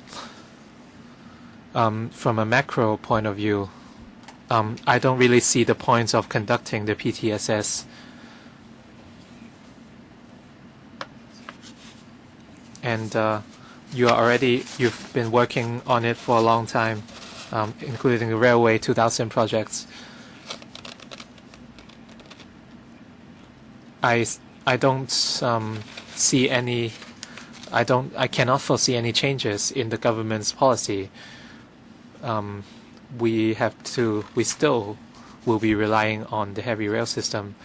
From a macro point of view, I don't really see the points of conducting the PTSS. And you've been working on it for a long time, including the Railway 2000 projects. I don't see any. I cannot foresee any changes in the government's policy. We still will be relying on the heavy rail system.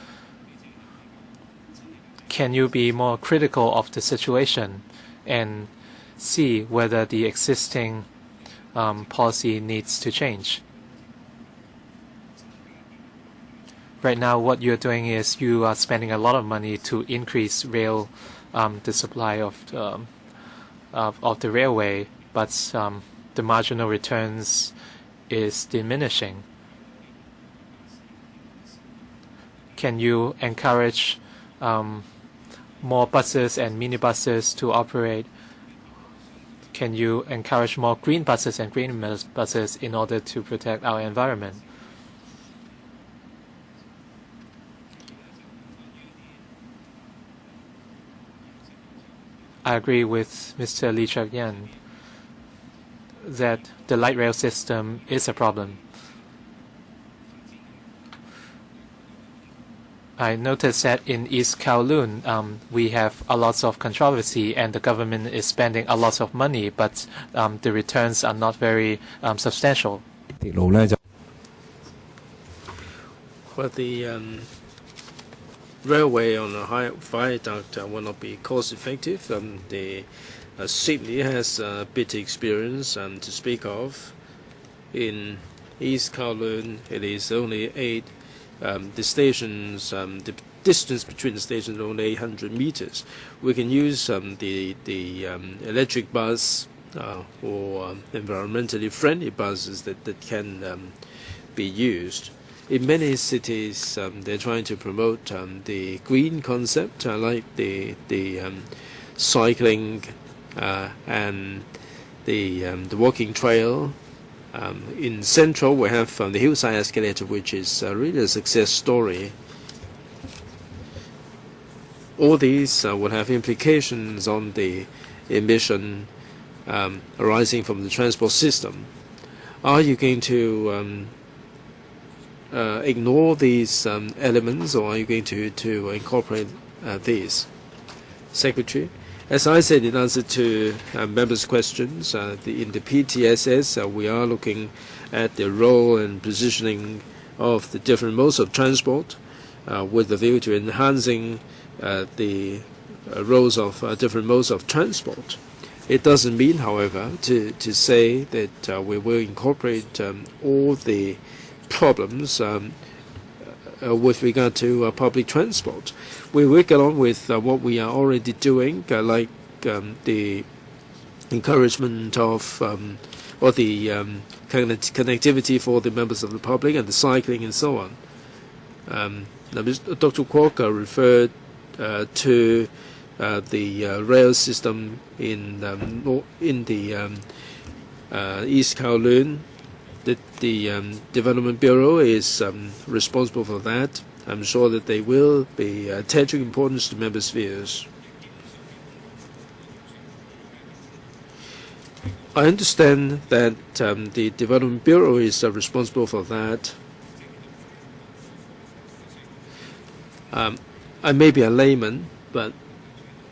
Can you be more critical of the situation and see whether the existing policy needs to change? Right now, what you're doing is you are spending a lot of money to increase the supply of the railway, but the marginal returns is diminishing. Can you encourage more buses and minibuses to operate? Can you encourage more green buses and green buses in order to protect our environment? I agree with Mr. Lee Chuk-yan that the light rail system is a problem. I noticed that in East Kowloon, we have a lot of controversy, and the government is spending a lot of money, but the returns are not very substantial. Well, the railway on a high viaduct will not be cost effective. Sydney has a bit experience to speak of. in East Kowloon, it is only 8. The stations, the distance between the stations is only 800 meters. We can use the electric bus or environmentally friendly buses that can be used. In many cities, they're trying to promote the green concept, like the cycling and the walking trail. In Central, we have the hillside escalator, which is really a success story. All these will have implications on the emission arising from the transport system. Are you going to ignore these elements, or are you going to incorporate these? Secretary, as I said in answer to members' questions, in the PTSS, we are looking at the role and positioning of the different modes of transport with the view to enhancing the roles of different modes of transport. It doesn't mean, however, to say that we will incorporate all the problems with regard to public transport. We will get on with what we are already doing, like the encouragement of or the connectivity for the members of the public and the cycling and so on. Now, Dr. Kwok referred to the rail system in the East Kowloon. The Development Bureau is responsible for that. I'm sure that they will be attaching importance to members' views. I understand that the Development Bureau is responsible for that. I may be a layman, but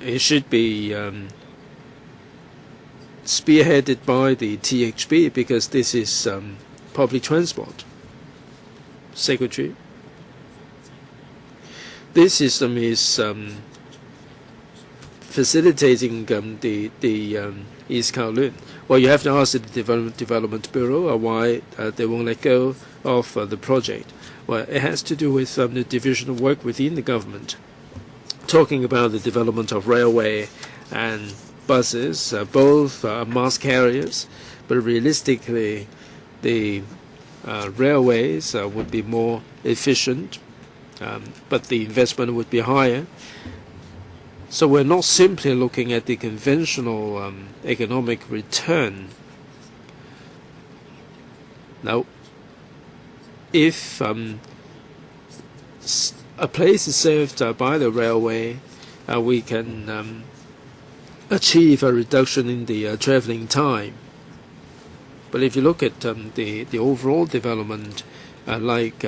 it should be spearheaded by the THB, because this is public transport. Secretary, this system is facilitating the East Kowloon. Well, you have to ask the Development Bureau why they won't let go of the project. Well, it has to do with the division of work within the government. Talking about the development of railway and buses, both are mass carriers, but realistically the railways would be more efficient, but the investment would be higher. So we're not simply looking at the conventional economic return. Now, if a place is served by the railway, we can achieve a reduction in the traveling time. But if you look at the overall development, like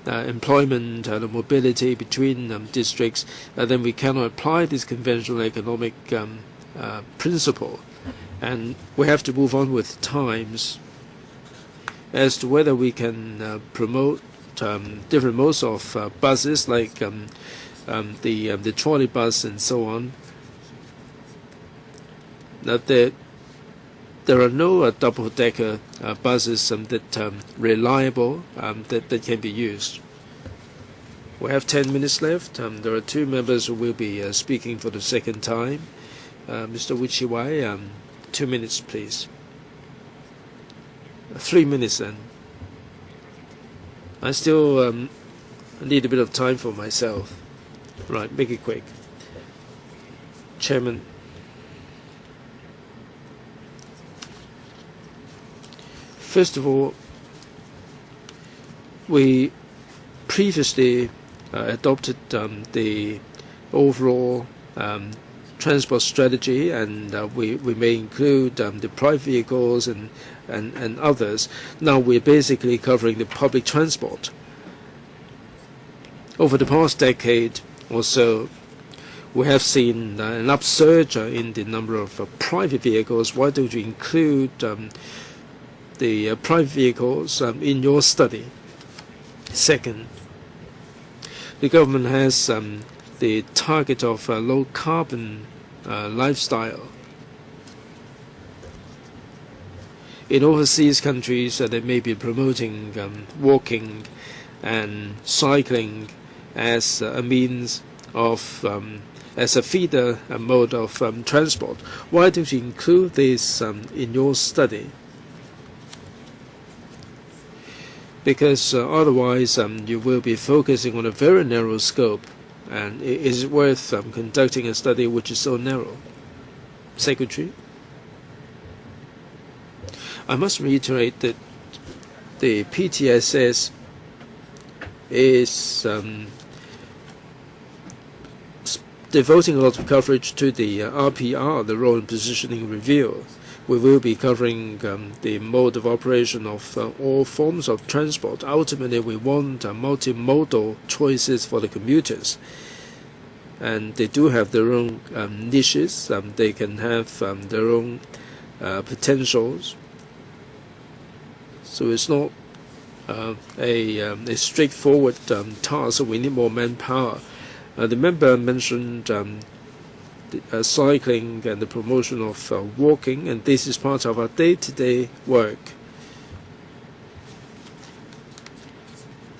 employment and mobility between districts, then we cannot apply this conventional economic principle. And we have to move on with times as to whether we can promote different modes of buses, like the trolley bus and so on. Now, there are no double-decker buses that reliable that can be used. We have 10 minutes left. There are two members who will be speaking for the second time. Mr. Wichiwai, 2 minutes, please. 3 minutes then. I still need a bit of time for myself. Right, make it quick. Chairman. First of all, we previously adopted the overall transport strategy, and we may include the private vehicles and others. Now we're basically covering the public transport. Over the past decade or so, we have seen an upsurge in the number of private vehicles. Why don't you include the private vehicles in your study? Second, the government has the target of low carbon lifestyle. In overseas countries, they may be promoting walking and cycling as a means of as a feeder mode of transport. Why don't you include this in your study? Because otherwise you will be focusing on a very narrow scope, and is it worth conducting a study which is so narrow? Secretary? I must reiterate that the PTSS is devoting a lot of coverage to the RPR, the Role and Positioning Review. We will be covering the mode of operation of all forms of transport. Ultimately, we want multimodal choices for the commuters. And they do have their own niches. They can have their own potentials. So it's not a straightforward task. So we need more manpower. The member mentioned cycling and the promotion of walking, and this is part of our day-to-day work.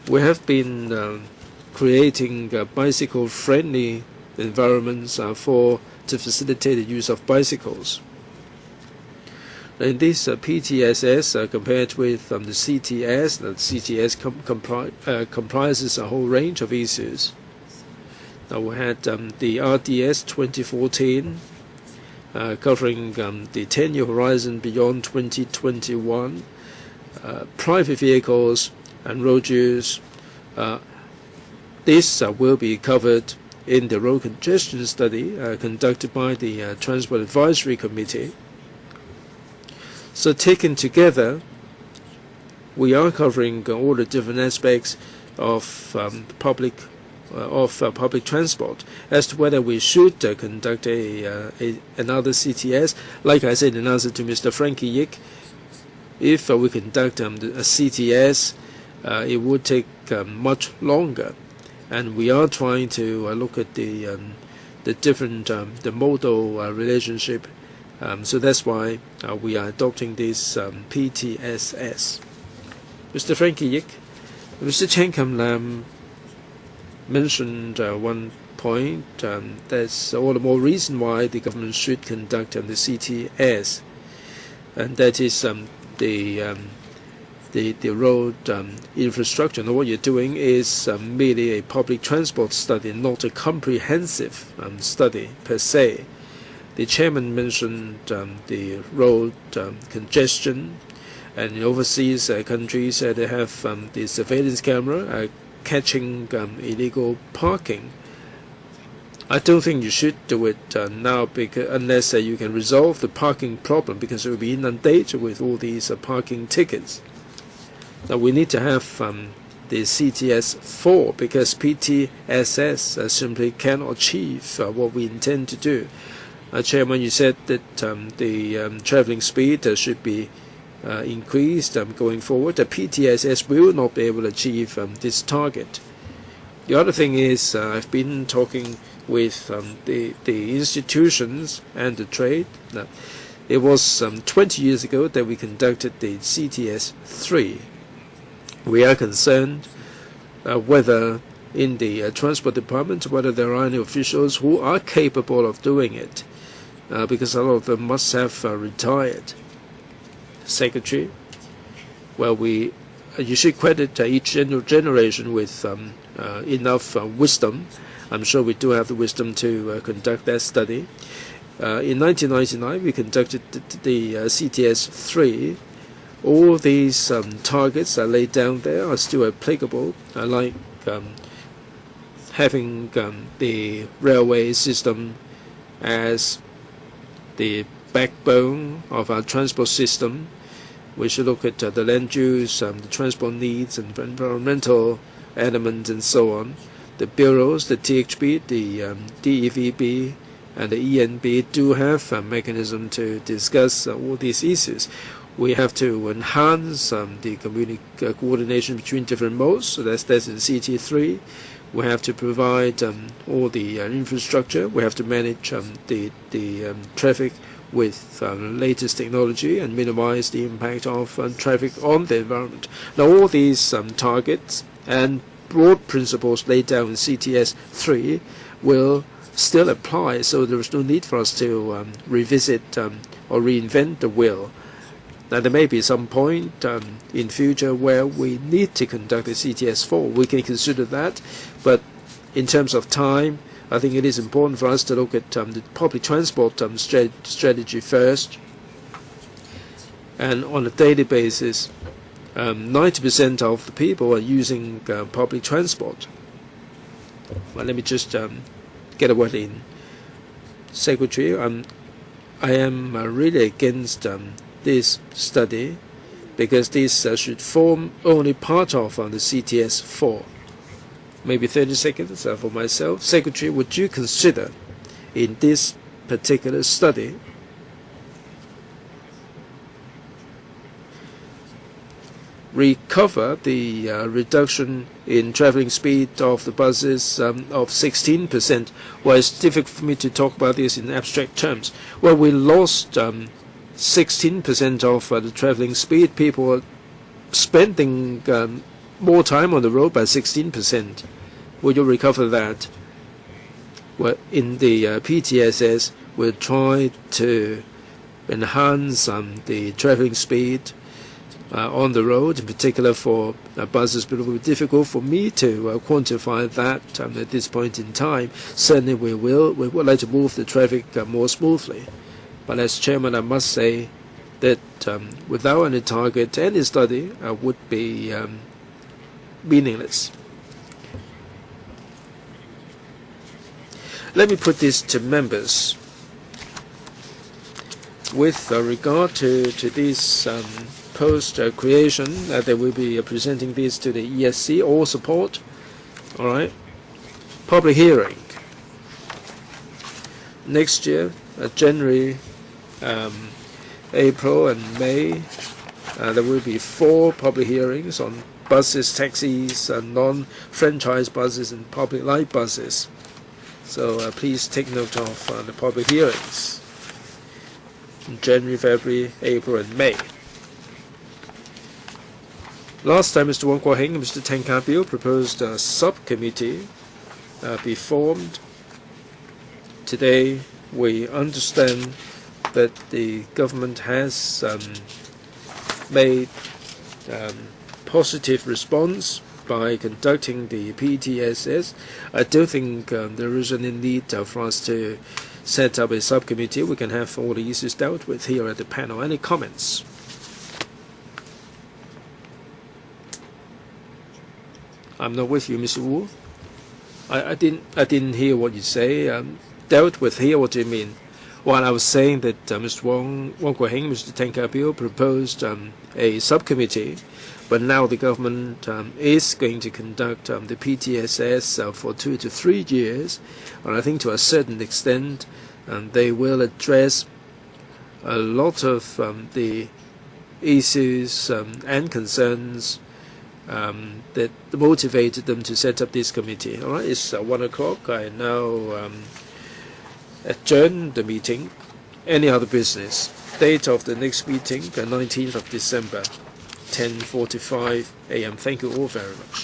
We have been creating bicycle-friendly environments to facilitate the use of bicycles. In this PTSS, compared with the CTS, the CTS comprises a whole range of issues. Now we had the RDS 2014 covering the 10-year horizon beyond 2021, private vehicles and road use. This will be covered in the road congestion study conducted by the Transport Advisory Committee. So taken together, we are covering all the different aspects of public transport. As to whether we should conduct another CTS, like I said in answer to Mr. Frankie Yik, if we conduct a CTS, it would take much longer, and we are trying to look at the different the modal relationship. So that's why we are adopting this PTSS. Mr. Frankie Yik, Mr. Chen Kam Lam mentioned one point. That's all the more reason why the government should conduct the CTS, and that is the road infrastructure. And what you're doing is merely a public transport study, not a comprehensive study per se. The chairman mentioned the road congestion, and in overseas countries they have the surveillance camera catching illegal parking. I don't think you should do it now, because unless you can resolve the parking problem, because it will be inundated with all these parking tickets. Now we need to have the CTS 4, because PTSS simply cannot achieve what we intend to do. Chairman, you said that the traveling speed should be increased going forward. The PTSS will not be able to achieve this target. The other thing is I've been talking with the institutions and the trade. It was 20 years ago that we conducted the CTS 3. We are concerned whether in the transport department, whether there are any officials who are capable of doing it, because a lot of them must have retired. Secretary, well, you should credit each generation with enough wisdom. I'm sure we do have the wisdom to conduct that study. In 1999, we conducted the CTS 3. All these targets are laid down there are still applicable, like having the railway system as the backbone of our transport system. We should look at the land use, the transport needs, and environmental elements, and so on. The bureaus, the THB, the DEVB, and the ENB do have a mechanism to discuss all these issues. We have to enhance the coordination between different modes, so that's in CT3. We have to provide all the infrastructure. We have to manage the traffic with latest technology and minimize the impact of traffic on the environment. Now, all these targets and broad principles laid down in CTS 3 will still apply, so there is no need for us to revisit or reinvent the wheel. Now, there may be some point in future where we need to conduct a CTS 4. We can consider that, but in terms of time, I think it is important for us to look at the public transport strategy first. And on a daily basis, 90% of the people are using public transport. Well, let me just get a word in. Secretary, I am really against this study, because this should form only part of the CTS 4. Maybe 30 seconds for myself. Secretary, would you consider in this particular study recover the reduction in traveling speed of the buses of 16%? Well, it's difficult for me to talk about this in abstract terms. Well, we lost 16% of the traveling speed. People are spending more time on the road by 16%. Will you recover that? Well, in the PTSS, we'll try to enhance the traveling speed on the road, in particular for buses, but it will be difficult for me to quantify that at this point in time. Certainly we would like to move the traffic more smoothly. But as chairman, I must say that without any target, any study would be meaningless. Let me put this to members. With regard to this post creation, they will be presenting this to the ESC. All support. All right. Public hearing. Next year, January, April and May, there will be 4 public hearings on buses, taxis, non-franchise buses and public light buses. So please take note of the public hearings in January, February, April and May. Last time, Mr. Wong Kwok-heng and Mr. Teng Ka-biu proposed a subcommittee be formed. Today, we understand that the government has made positive response by conducting the PTSS. I don't think there is any need for us to set up a subcommittee. We can have all the issues dealt with here at the panel. Any comments? I'm not with you, Mr. Wu. I didn't hear what you say. Dealt with here, what do you mean? Well, I was saying that Mr. Wong Kwok-heng, Mr. Teng Ka-biu proposed a subcommittee, but now the government is going to conduct the PTSS for 2 to 3 years, and I think to a certain extent they will address a lot of the issues and concerns that motivated them to set up this committee. All right, it's 1 o'clock. I now adjourn the meeting. Any other business? Date of the next meeting, the 19th of December, 10:45 a.m. Thank you all very much.